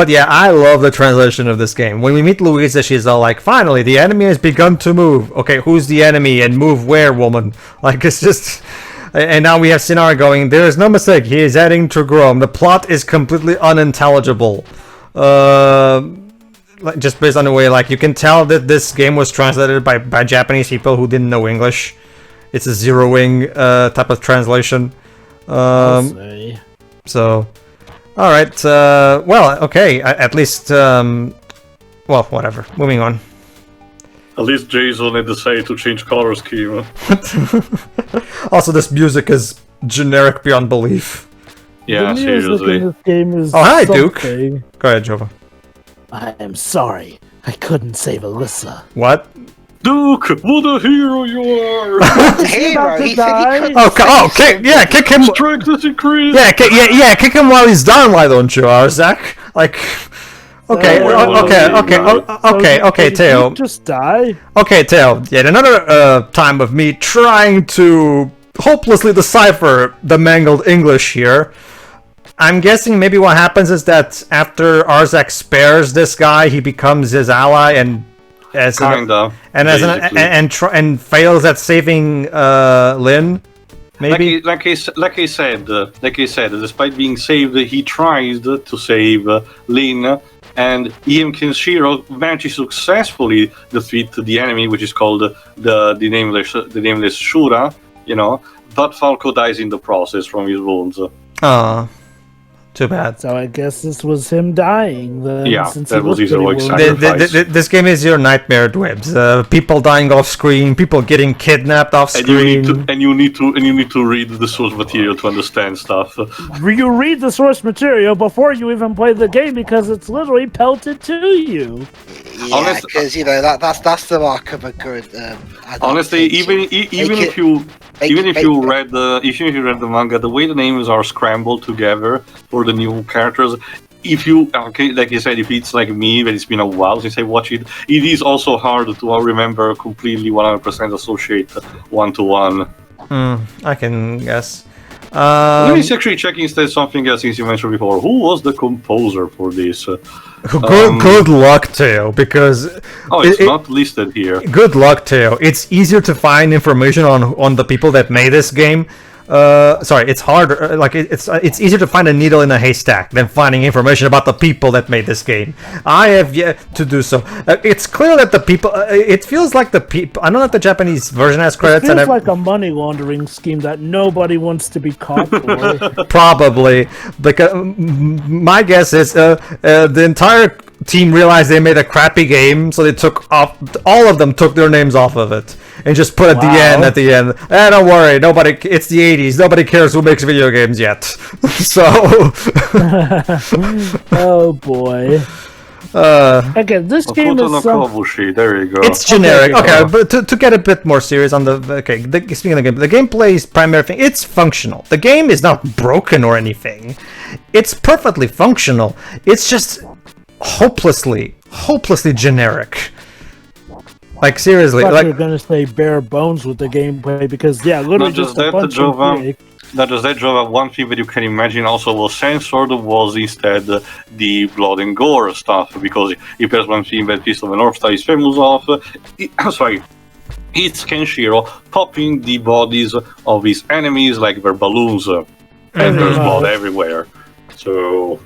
yeah, I love the translation of this game. When we meet Louisa, she's all like, finally, the enemy has begun to move. Okay, who's the enemy and move where, woman? Like, it's just... And now we have Sinara going, there is no mistake, he is heading to Grom. The plot is completely unintelligible. Just based on the way, like, you can tell that this game was translated by Japanese people who didn't know English. It's a zeroing type of translation. So, alright, well, okay, at least, well, whatever, moving on. At least Jason had decided to change color scheme. Also, this music is generic beyond belief. Yeah, the music seriously. in this game is Oh, hi, something. Duke. Go ahead, Jova. I am sorry, I couldn't save Alyssa. What? Duke, what a hero you are! Hero, he said he couldn't Okay, yeah, kick him. Strength is increased! Yeah, kick him while he's down, why don't you, Aarzack? Like, okay, okay, Teo. Just die. Okay, Teo, yet another time of me trying to hopelessly decipher the mangled English here. I'm guessing maybe what happens is that after Aarzack spares this guy, he becomes his ally and fails at saving Lin. Maybe like I said, despite being saved, he tries to save Lin, and Ian Kenshiro manages to successfully defeat the enemy, which is called the nameless Shura. but Falco dies in the process from his wounds. Too bad. So I guess this was him dying then. Yeah, since that he was his pretty heroic wounded. sacrifice. This game is your nightmare, Dwebs. People dying off screen, people getting kidnapped off screen. And you need to read the source material to understand stuff. You read the source material before you even play the game because it's literally pelted to you. Yeah, because that's the mark of a good. Honestly, even if you read the manga, the way the names are scrambled together for the new characters, if you like you said, if it's like me, that it's been a while since I watched it, it is also hard to remember completely 100% associate one to one. I can guess. Let me actually check instead something else since you mentioned before. Who was the composer for this? Good luck, Teo, because it's not listed here. Good luck, Teo. It's easier to find information on the people that made this game. It's harder. Like it's easier to find a needle in a haystack than finding information about the people that made this game. I have yet to do so. It's clear that the people. It feels like the people. I don't know if the Japanese version has credits. It feels like a money laundering scheme that nobody wants to be caught for. Probably, because my guess is the entire team realized they made a crappy game, so they took off. All of them took their names off of it and just put at the end. Don't worry, nobody. It's the 80s. Nobody cares who makes video games yet. So. Oh boy. Again, this game is there you go. It's generic. Okay, but to get a bit more serious on speaking of the game, the gameplay is primary thing. It's functional. The game is not broken or anything. It's perfectly functional. It's just hopelessly generic. Like seriously, I thought you were gonna say bare bones with the gameplay because literally just a bunch of not just that, Jova, one thing that you can imagine also was censored was instead the blood and gore stuff, because if there's one thing that Fist of the North Star is famous of, it's Kenshiro popping the bodies of his enemies like they're balloons, and there's blood everywhere. So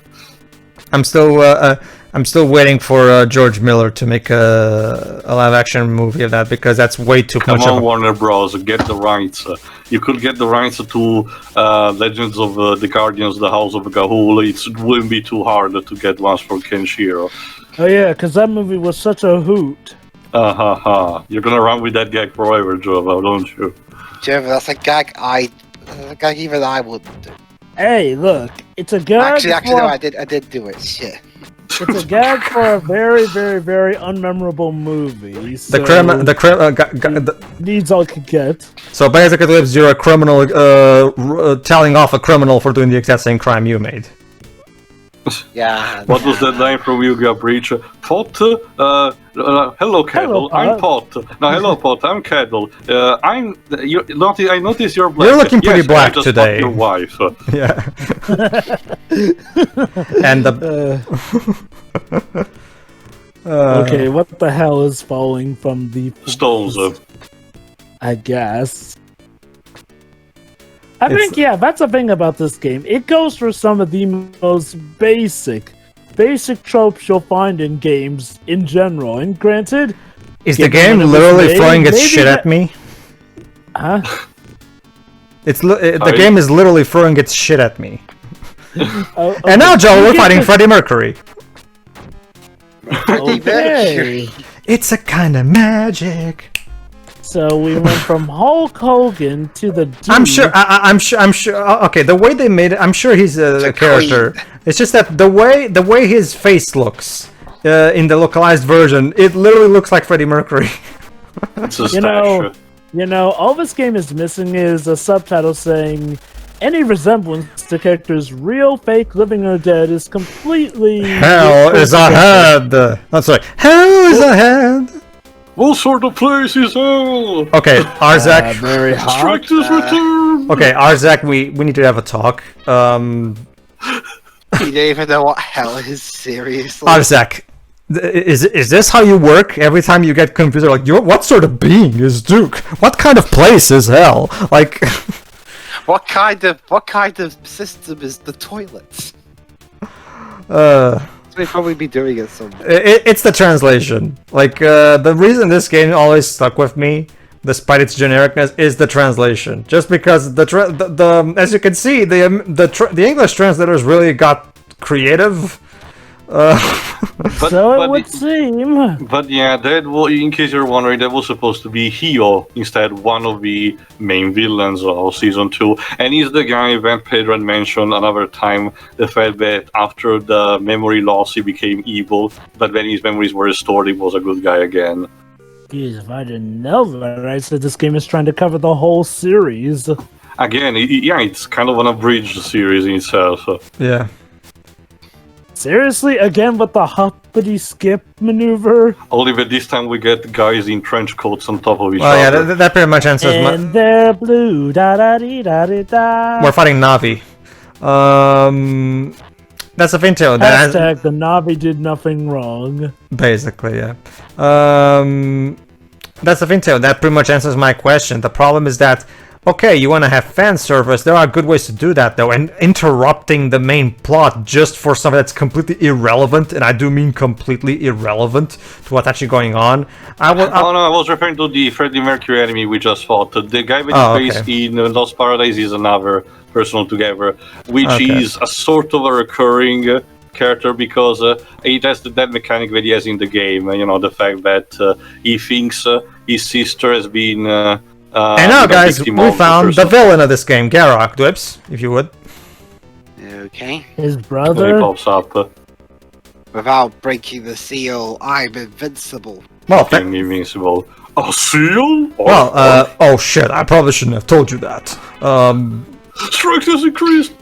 I'm still waiting for George Miller to make a live-action movie of that, because that's way too much. Come on, Warner Bros. Get the rights. You could get the rights to Legends of the Guardians, the House of Gahul. It wouldn't be too hard to get ones for Kenshiro. Oh yeah, because that movie was such a hoot. You're gonna run with that gag forever, Jova, don't you? Jova, that's a gag even I wouldn't do. Hey, look, it's a gag. Actually, no, I did do it. Shit. It's a gag for a very, very, very unmemorable movie. So needs all it could get. So basically, you're a criminal, telling off a criminal for doing the exact same crime you made. Yeah. What was that line from Yuga Breach? Pot? Hello, Kettle. I'm Pot. No, hello, Pot. I'm Kettle. I notice you're black. You're looking pretty black I just today. Your wife. Yeah. And the. Okay, what the hell is falling from the stones? I guess. I think that's the thing about this game. It goes for some of the most basic tropes you'll find in games in general. And granted, is the game literally throwing its shit at me? Huh? The game is literally throwing its shit at me. Okay. And now, Joe, we're fighting Freddie Mercury. Okay. It's a kind of magic. So we went from Hulk Hogan to the Duke. I'm sure. Okay, the way they made it, I'm sure he's a character. Queen. It's just that the way his face looks in the localized version, it literally looks like Freddie Mercury. It's a statue. All this game is missing is a subtitle saying any resemblance to characters real, fake, living, or dead is completely... Hell is ahead! I'm sorry. Hell is ahead! What sort of place is hell? Okay, Aarzack. Very hot. Strength is returned! Okay, Aarzack, we need to have a talk. You don't even know what hell is, seriously. Aarzack, is this how you work? Every time you get confused, like, what sort of being is Duke? What kind of place is hell? Like... What kind of system is the toilets? We'd probably be doing it somewhere. It's the translation. Like the reason this game always stuck with me despite its genericness, is the translation. Just because the as you can see, the English translators really got creative. It would seem. But yeah, in case you're wondering, that was supposed to be Hio instead, one of the main villains of season 2, and he's the guy that Pedro had mentioned another time. The fact that after the memory loss, he became evil, but when his memories were restored, he was a good guy again. Jeez, if I didn't know that, I said this game is trying to cover the whole series. Again, it's kind of an abridged series in itself. Yeah. Seriously, again with the hoppity skip maneuver. Only that this time we get guys in trench coats on top of each Well, other. yeah, that pretty much answers And they're blue, da da dee da dee da. We're fighting Navi. That's the thing too. Hashtag the Navi did nothing wrong. Basically, yeah. That's the thing too. That pretty much answers my question. The problem is that, okay, you want to have fan service. There are good ways to do that, though, and interrupting the main plot just for something that's completely irrelevant, and I do mean completely irrelevant to what's actually going on. I was referring to the Freddie Mercury enemy we just fought. The guy with the face in Lost Paradise is another person altogether, which is a sort of a recurring character because it has that mechanic that he has in the game. You know, the fact that he thinks his sister has been... and now, guys, we found the villain of this game, Garrock. Dwips, if you would. Okay. His brother. He pops up. Without breaking the seal, I'm invincible. Well, invincible. A seal? Well, oh shit! I probably shouldn't have told you that. Strength has increased.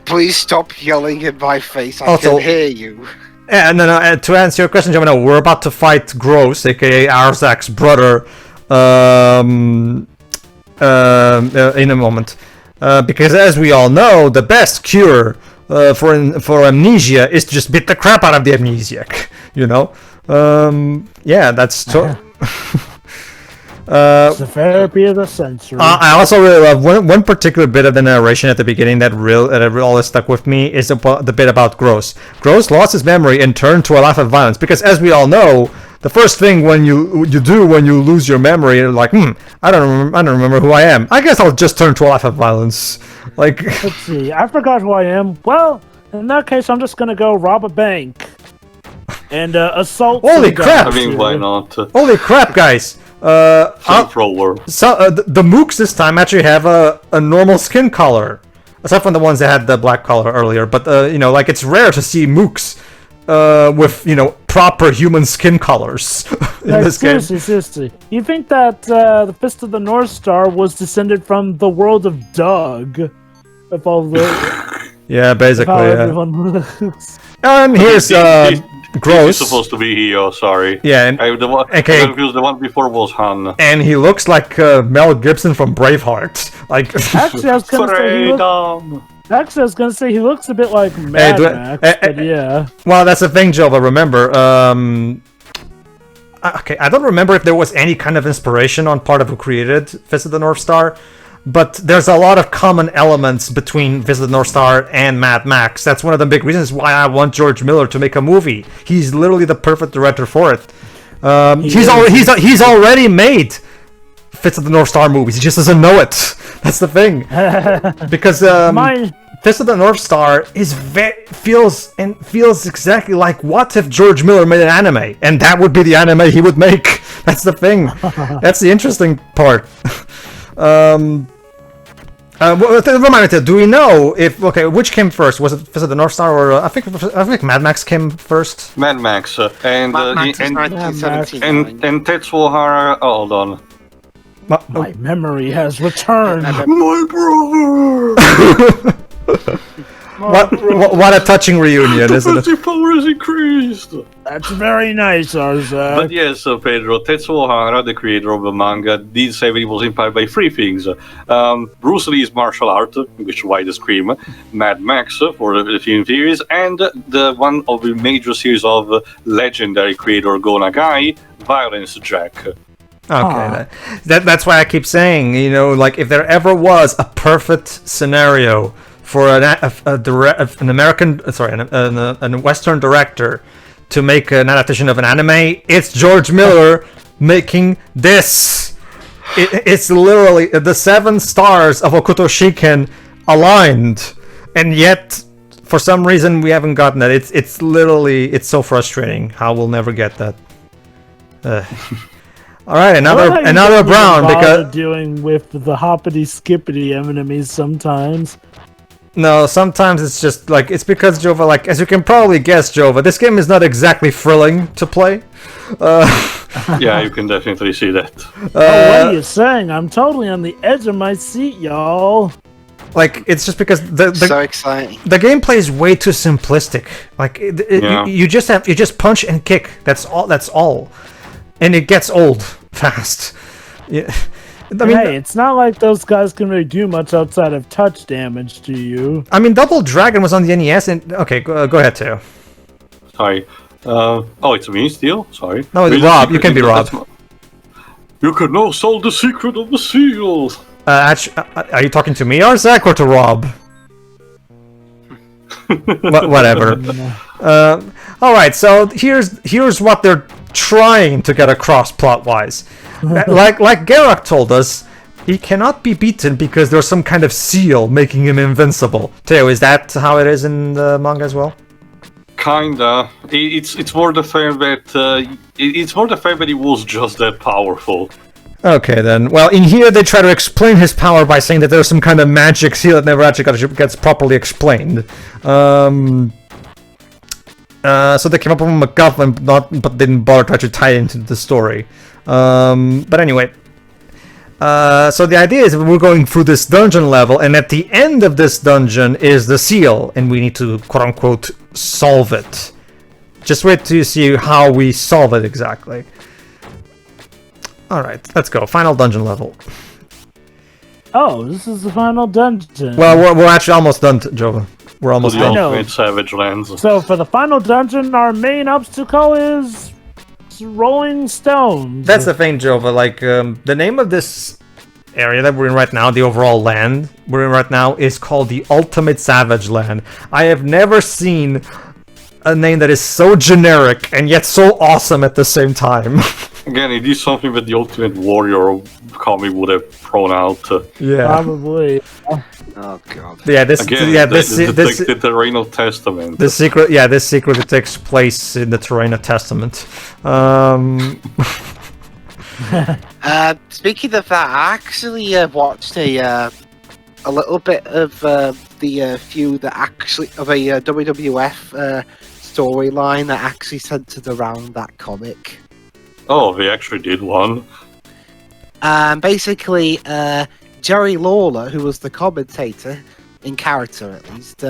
Please stop yelling in my face. I can hear you. And then, to answer your question, Gemini, we're about to fight Gross, aka Aarzack's brother. In a moment, because as we all know, the best cure for amnesia is to just beat the crap out of the amnesiac. You know, yeah, that's it's the therapy of the sensory. I also really love one particular bit of the narration at the beginning that always stuck with me is the bit about Gross. Gross lost his memory and turned to a life of violence because, as we all know, the first thing when you do when you lose your memory, you're like, I don't remember who I am. I guess I'll just turn to a life of violence. Like, let's see, I forgot who I am. Well, in that case, I'm just gonna go rob a bank and assault. Holy crap! I mean, why not? Holy crap, guys! The mooks this time actually have a normal skin color, aside from the ones that had the black color earlier. But you know, like, it's rare to see mooks with, you know, proper human skin colors in this game. Seriously. You think that the Fist of the North Star was descended from the world of Doug? If all the yeah, basically. Everyone looks. And here's Gross. He's supposed to be Hio, sorry. Yeah, and the one before was Han. And he looks like Mel Gibson from Braveheart. Like, actually, I was gonna say he looks a bit like Mad Max, but yeah. Well, that's the thing, Joe. But remember, okay, I don't remember if there was any kind of inspiration on part of who created Fist of the North Star, but there's a lot of common elements between Fist of the North Star and Mad Max. That's one of the big reasons why I want George Miller to make a movie. He's literally the perfect director for it. He's already made Fist of the North Star movies. He just doesn't know it. That's the thing. Because Fist of the North Star feels exactly like what if George Miller made an anime, and that would be the anime he would make. That's the thing. That's the interesting part. Remind me, do we know if which came first? Was it Fist of the North Star or I think Mad Max came first? Mad Max and Mad Max is 1979. and Tetsuo Hara. Oh, hold on. My memory has returned. My brother. What a touching reunion, isn't it? The power has increased. That's very nice, Aarzack. But yes, Pedro, Tetsuo Hara, the creator of the manga, did say that he was inspired by three things. Bruce Lee's martial art, which why the scream, Mad Max for the film series, and the one of the major series of legendary creator Go Nagai, Violence Jack. Okay, that's why I keep saying, you know, like, if there ever was a perfect scenario for an American, a Western director to make an adaptation of an anime, it's George Miller making this. It's literally the 7 stars of Hokuto Shiken aligned, and yet for some reason we haven't gotten that. It's literally, it's so frustrating how we'll never get that. All right, another brown because doing with the hoppity skippity enemies sometimes. No, sometimes it's just like, it's because Jova, like, as you can probably guess, Jova, this game is not exactly thrilling to play. Yeah, you can definitely see that. What are you saying? I'm totally on the edge of my seat, y'all. Like, it's just because so exciting. The gameplay is way too simplistic. Like, you just punch and kick. That's all, and it gets old fast. Yeah. I mean, hey, it's not like those guys can really do much outside of touch damage to you. I mean, Double Dragon was on the NES, and okay, go ahead, Teo. Sorry. Oh, it's me still? Sorry. No, it's Rob. You can be Rob. You could now solve the secret of the seal. Are you talking to me, Aarzack, or to Rob? Whatever. Alright, so here's what they're trying to get across plot-wise. like Garak told us, he cannot be beaten because there's some kind of seal making him invincible. Teo, is that how it is in the manga as well? Kinda. It's more the fact that he was just that powerful. Okay then. Well, in here they try to explain his power by saying that there's some kind of magic seal that never actually gets properly explained. So they came up with a MacGuffin, but didn't bother to actually tie it into the story. But anyway, so the idea is that we're going through this dungeon level, and at the end of this dungeon is the seal, and we need to quote-unquote solve it. Just wait till you see how we solve it exactly. Alright, let's go. Final dungeon level. Oh, this is the final dungeon. Well, we're actually almost done, Jova. We're almost done. Ultimate Savage Lands. So for the final dungeon, our main obstacle is rolling stones. That's the thing, Jova. Like, the name of this area that we're in right now, the overall land we're in right now, is called the Ultimate Savage Land. I have never seen a name that is so generic and yet so awesome at the same time. Again, it is something that the Ultimate Warrior comic would have thrown out. Yeah, probably. Oh god. Yeah, this the Terreno Testament. This secret it takes place in the Terreno Testament. Speaking of that, I actually watched a little bit of the feud that actually of a WWF storyline that actually centered around that comic. Oh, they actually did one. Basically, Jerry Lawler, who was the commentator in character at least,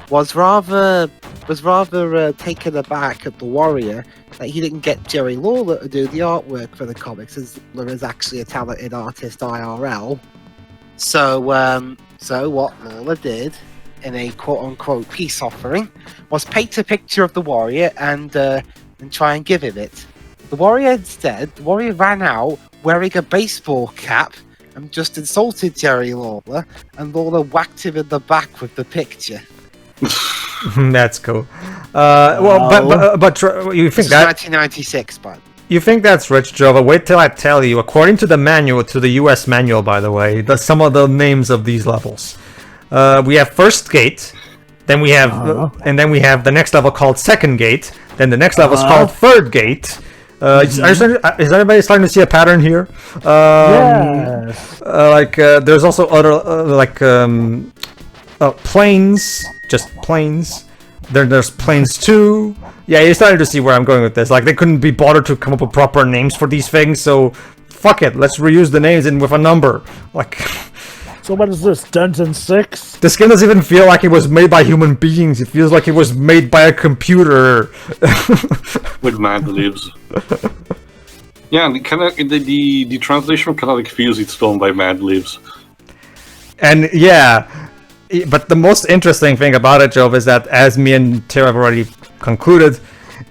was rather taken aback at the Warrior that he didn't get Jerry Lawler to do the artwork for the comics, as Lawler is actually a talented artist IRL. So what Lawler did in a quote-unquote peace offering was paint a picture of the Warrior and try and give him it. The Warrior ran out wearing a baseball cap and just insulted Jerry Lawler, and Lawler whacked him in the back with the picture. That's cool. But you think that 1996, but you think that's rich, Jova? Wait till I tell you. According to the manual, to the U.S. manual, by the way, some of the names of these levels. We have First Gate, then we have, and then we have the next level called Second Gate. Then the next level is called Third Gate. Is anybody starting to see a pattern here? Yes. There's also other planes, just planes. There's planes 2. Yeah, you're starting to see where I'm going with this. Like, they couldn't be bothered to come up with proper names for these things, so fuck it, let's reuse the names and with a number. Like. So what is this, Dungeon 6? This game doesn't even feel like it was made by human beings. It feels like it was made by a computer. With Mad Libs. Yeah, the translation kind of feels it's done by Mad Libs. And yeah, but the most interesting thing about it, Joe, is that as me and Tara have already concluded,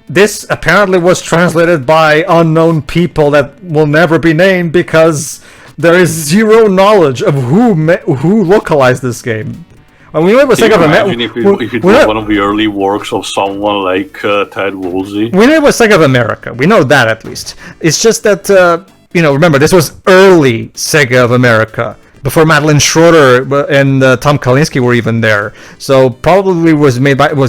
this apparently was translated by unknown people that will never be named because there is zero knowledge of who localized this game. Well, we know it was Can SEGA you of imagine if America. it was one of the early works of someone like Ted Woolsey? We know it was SEGA of America. We know that at least. It's just that remember this was early SEGA of America. Before Madeline Schroeder and Tom Kalinske were even there, so probably was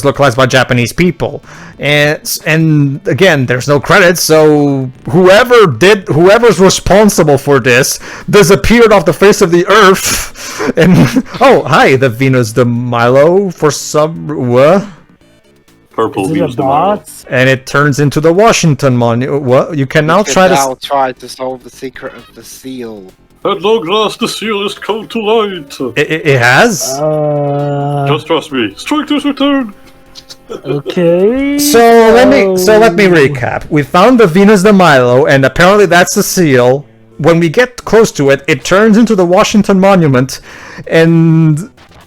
localized by Japanese people, and again, there's no credits. So whoever's responsible for this disappeared off the face of the earth. And oh, hi, the Venus de Milo for some what? Purple Is it Venus a de Milo. bot? And it turns into the Washington Monument. What? You can now try to. try to solve the secret of the seal. At long last, the seal is come to light. It has. Just trust me. Strength has returned. Okay. So let me recap. We found the Venus de Milo, and apparently that's the seal. When we get close to it, it turns into the Washington Monument, and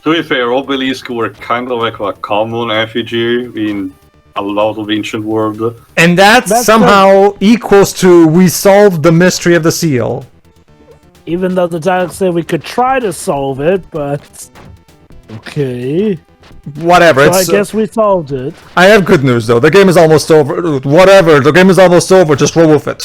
To be fair, obelisks were kind of like a common effigy in a lot of ancient world. and that That's somehow equals to we solved the mystery of the seal. Even though the dialogue said we could try to solve it, but okay. Whatever. So It's, I guess we solved it. I have good news though. The game is almost over. Whatever. The game is almost over. Just roll with it.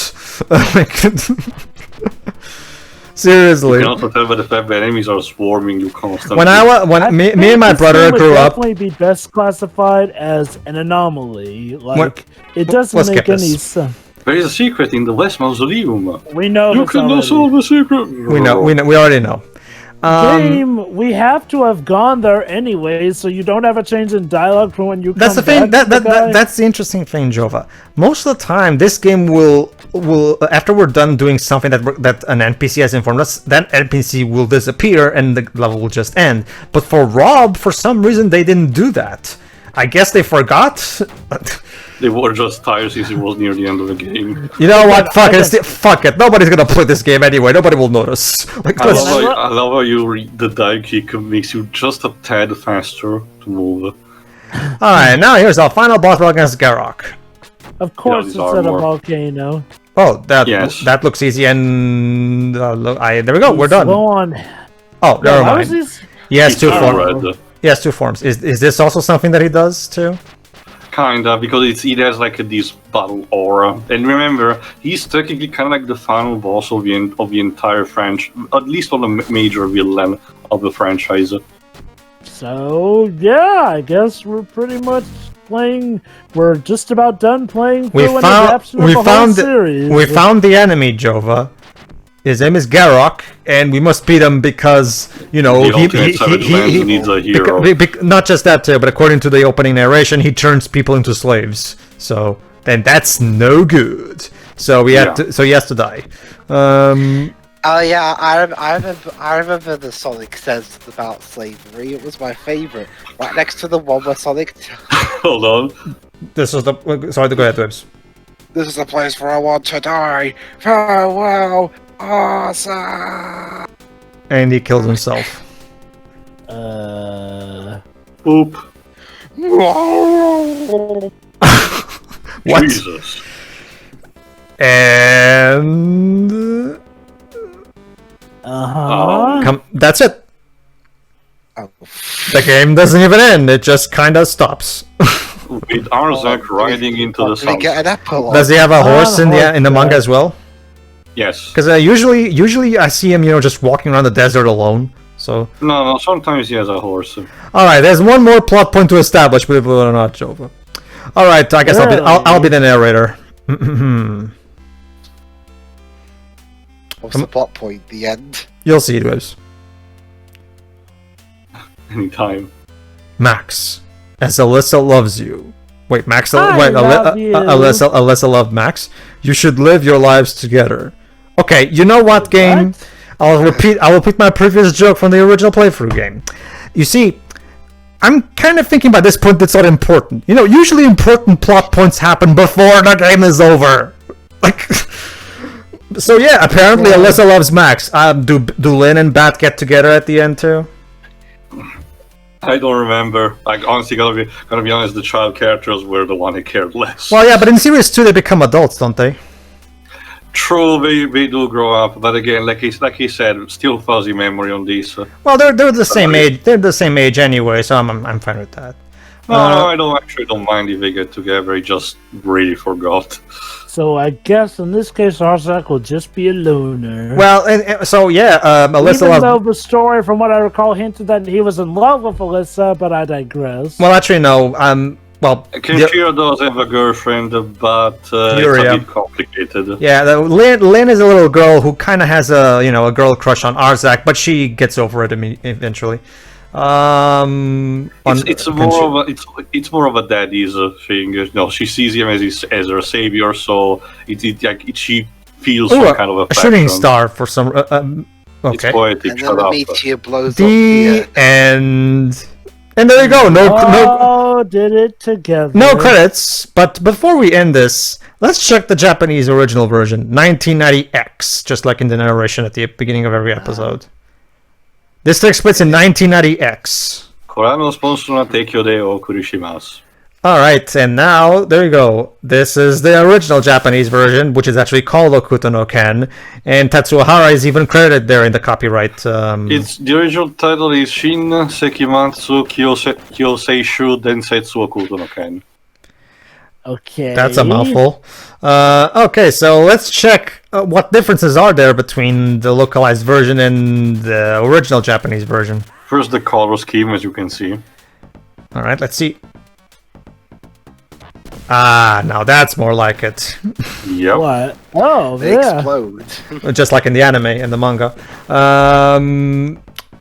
Seriously. You can also tell by the fact that enemies are swarming you constantly. When me and my brother grew up. Definitely be best classified as an anomaly. Like it doesn't let's make get any this. sense. There is a secret in the West Mausoleum. We know You this cannot already. solve the secret. We know. We already know. Game, we have to have gone there anyway, so you don't have a change in dialogue from when you That's the come thing. back to the guy. That's the interesting thing, Jova. Most of the time, this game will after we're done doing something that an NPC has informed us, that NPC will disappear and the level will just end. But for Rob, for some reason, they didn't do that. I guess they forgot. They were just tired since it was near the end of the game. You know what? Fuck it. Fuck it. Nobody's gonna play this game anyway. Nobody will notice. Like, I love how you read the dive kick makes you just a tad faster to move. all right, now here's our final boss battle against Garrock. Of course, these it's are at a more- volcano. Oh, Yes. that looks easy, and there we go. We're done. Go on. Oh, never How is mind. this? He has two It's forms. red. He has two forms. Is this also something that he does too? Kinda, because it has like this battle aura. And remember, he's technically kind of like the final boss of the entire franchise, at least on the major villain of the franchise. So yeah, I guess we're pretty much playing. We're just about done playing through an adaptation of the whole series. we found the enemy, Jova. His name is Garrock, and we must beat him because The ultimate Savage Lands needs a hero. not just that too, but according to the opening narration, he turns people into slaves. So then that's no good. So we have to. So he has to die. Oh yeah, I remember the Sonic says about slavery. It was my favorite. Right next to the one where Sonic. Hold on. This was the. Sorry to go ahead, Dibs. This is the place where I want to die. Farewell, Aarzack. And he kills himself. Oop. What? Jesus. And that's it. Oh. The game doesn't even end. It just kind of stops. With Aarzack riding into the Did he get sun. an epilogue? Does he have a horse in the manga as well? Yes. Because usually I see him, just walking around the desert alone. So No, sometimes he has a horse. all right, there's one more plot point to establish, believe it or not, Jova. All right, I guess I'll be the narrator. What's the plot point? The end. You'll see, Dibs. Anytime. Max, as Alyssa loves you. Wait, Max. I love you. Alyssa loved Max. You should live your lives together. Okay, you know what, game? I'll repeat my previous joke from the original playthrough game. You see, I'm kind of thinking by this point that's not important. Usually important plot points happen before the game is over. Like, so yeah, apparently Alyssa loves Max. Do Lynn and Bat get together at the end too? I don't remember. Like, honestly, gotta be honest, the child characters were the one I cared less. Well, yeah, but in Series 2 they become adults, don't they? True, they do grow up, but again, like he said, still fuzzy memory on these. Well, they're the same age. They're the same age anyway, so I'm fine with that. No, I don't mind if they get together. I just really forgot. So I guess in this case, Aarzack will just be a loner. Well, so yeah, Alyssa. Even though the story, from what I recall, hinted that he was in love with Alyssa, but I digress. Well, actually, no. Well, Kira does have a girlfriend, but it's a bit complicated. Yeah, Lynn is a little girl who kind of has a a girl crush on Aarzack, but she gets over it eventually. It's more of a daddy's thing. She sees him as her savior, so she feels some kind of affection. A shooting star for some. Okay. It's poetic. And Shut then up. the meteor blows The up. end. And there you go. No, did it together. no credits. But before we end this, let's check the Japanese original version, 1990X, just like in the narration at the beginning of every episode. This takes place in 1990X. これのスポンサーの提供でお送りします。 Alright, and now, there you go. This is the original Japanese version, which is actually called Hokuto no Ken, and Tatsuhara is even credited there in the copyright. The original title is Shin Sekimatsu Kyoseishu Densetsu Hokuto no Ken. Okay. That's a mouthful. Okay, so let's check what differences are there between the localized version and the original Japanese version. First, the color scheme, as you can see. Alright, let's see. Ah, now that's more like it. Yep. What? Oh, They yeah. explode. Just like in the anime and the manga.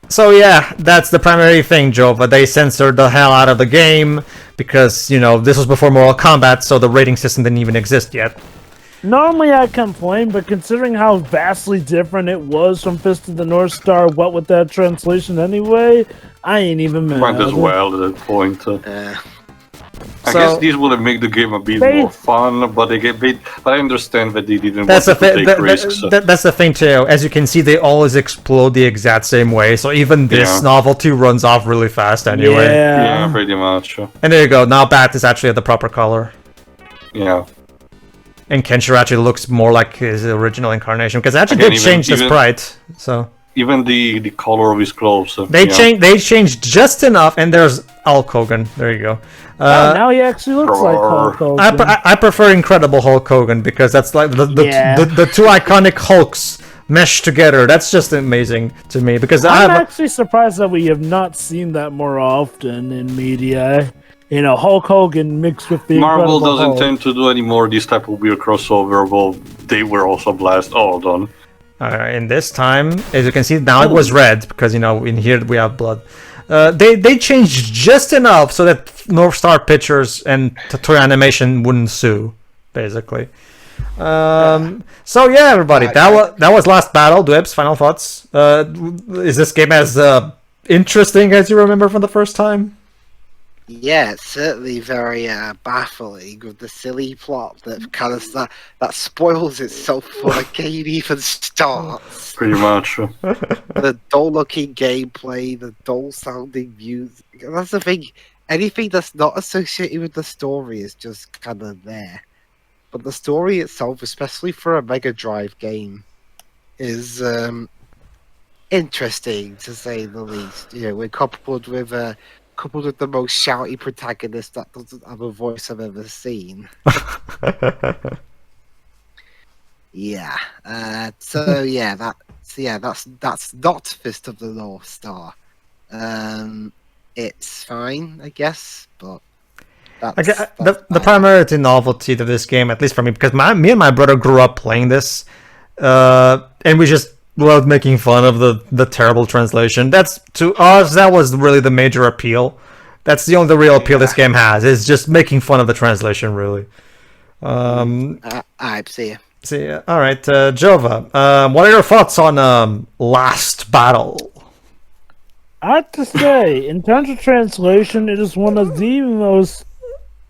So yeah, that's the primary thing, Jova. They censored the hell out of the game because, this was before Mortal Kombat, so the rating system didn't even exist yet. Normally I complain, but considering how vastly different it was from Fist of the North Star, what with that translation anyway, I ain't even mad. Might as well at that point. I guess these would have made the game a bit more fun, but I understand that they didn't want to take risks. That's the thing too. As you can see, they always explode the exact same way. So even this novelty runs off really fast anyway. Yeah, pretty much. And there you go. Now Bat is actually at the proper color. Yeah. And Kenshiro actually looks more like his original incarnation because they actually did change the sprite. So even the color of his clothes. They changed just enough, and there's Hulk Hogan. There you go. Now he actually looks like Hulk Hogan. I prefer Incredible Hulk Hogan because that's like the two iconic Hulks meshed together. That's just amazing to me because I'm actually surprised that we have not seen that more often in media. Hulk Hogan mixed with the Marvel Incredible doesn't Hulk. tend to do any more this type of weird crossover. Well, they were also blast all done. And this time, as you can see, now it was red because in here we have blood. They changed just enough so that North Star Pictures and Toei Animation wouldn't sue, basically. So yeah, everybody, that was last battle. Dwebs, final thoughts. Is this game as interesting as you remember from the first time? Yeah, it's certainly very baffling with the silly plot that kind of that spoils itself before the game even starts. Pretty much. The dull-looking gameplay, the dull-sounding music. That's the thing. Anything that's not associated with the story is just kind of there. But the story itself, especially for a Mega Drive game, is interesting to say the least. We're coupled with the most shouty protagonist that doesn't have a voice I've ever seen. Yeah. That's not Fist of the North Star. It's fine, I guess, but the primary novelty to this game, at least for me, because me and my brother grew up playing this, and we just loved making fun of the terrible translation. That's, to us, that was really the major appeal. That's the only real appeal this game has, is just making fun of the translation, really. I see you. See, all right, Jova, what are your thoughts on Last Battle? I have to say, in terms of translation, it is one of the most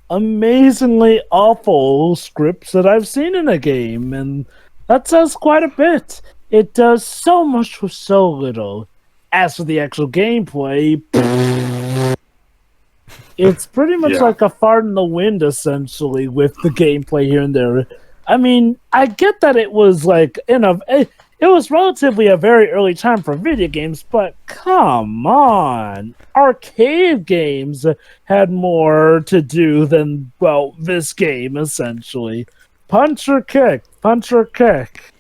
amazingly awful scripts that I've seen in a game, and that says quite a bit. It does so much with so little. As for the actual gameplay, it's pretty much like a fart in the wind, essentially, with the gameplay here and there. I mean, I get that it was like it was relatively a very early time for video games, but come on. Arcade games had more to do than, well, this game, essentially. Punch or kick, punch or kick.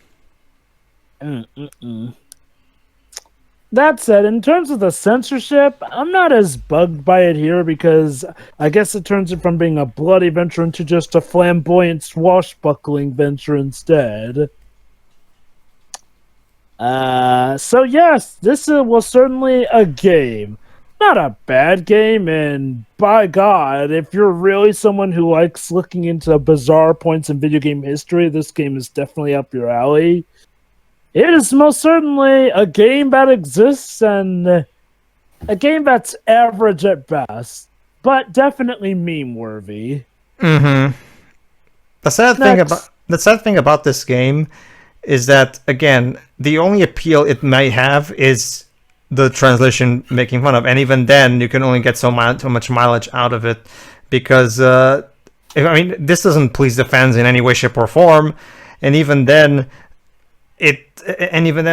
That said, in terms of the censorship, I'm not as bugged by it here because I guess it turns it from being a bloody venture into just a flamboyant swashbuckling venture instead. So yes, this was certainly a game. Not a bad game, and by God, if you're really someone who likes looking into bizarre points in video game history, this game is definitely up your alley. It is most certainly a game that exists, and a game that's average at best, but definitely meme-worthy. Mm-hmm. The sad thing about this game is that, again, the only appeal it may have is the translation making fun of, and even then you can only get so much mileage out of it because this doesn't please the fans in any way, shape, or form, and even then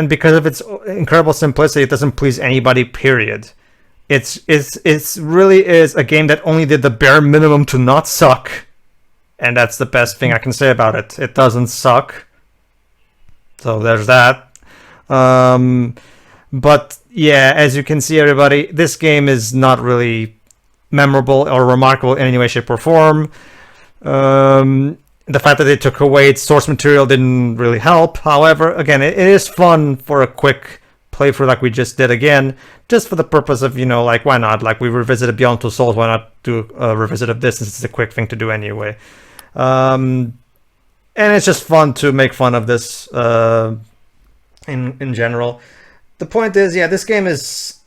because of its incredible simplicity, it doesn't please anybody, period. It's really is a game that only did the bare minimum to not suck, and that's the best thing I can say about it. It doesn't suck, so there's that. But yeah, as you can see, everybody, this game is not really memorable or remarkable in any way, shape, or form. The fact that they took away its source material didn't really help. However, again, it is fun for a quick playthrough like we just did again, just for the purpose of, like, why not? Like, we revisited Beyond Two Souls, why not do a revisit of this? This is a quick thing to do anyway. And it's just fun to make fun of this in general. The point is, yeah, this game is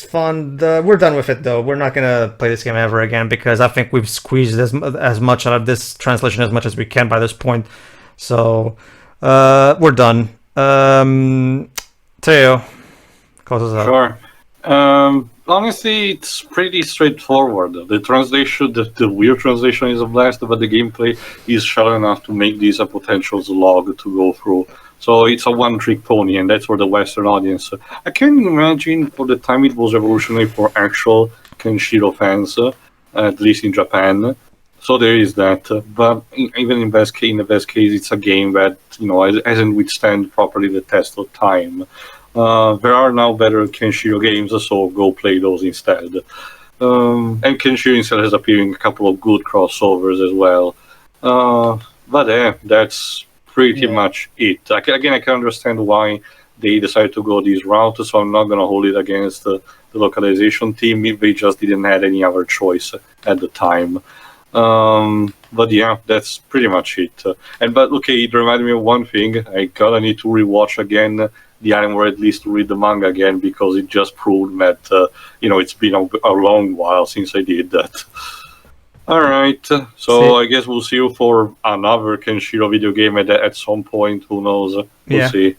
fun. We're done with it, though. We're not gonna play this game ever again because I think we've squeezed as much out of this translation as much as we can by this point. So we're done. Teo, close us out. Sure. Honestly, it's pretty straightforward. The translation, the weird translation is a blast, but the gameplay is shallow enough to make this a potential slog to go through. So it's a one-trick pony, and that's for the Western audience. I can imagine for the time it was revolutionary for actual Kenshiro fans, at least in Japan. So there is that. But even in the best case, it's a game that hasn't withstand properly the test of time. There are now better Kenshiro games, so go play those instead. And Kenshiro instead has appeared in a couple of good crossovers as well. But yeah, that's pretty much it. I can understand why they decided to go this route, so I'm not going to hold it against the localization team if they just didn't have any other choice at the time. But yeah, that's pretty much it. But okay, it reminded me of one thing. I gotta need to rewatch again the anime, or at least read the manga again, because it just proved that it's been a long while since I did that. Alright, so I guess we'll see you for another Kenshiro video game at some point, who knows, we'll see.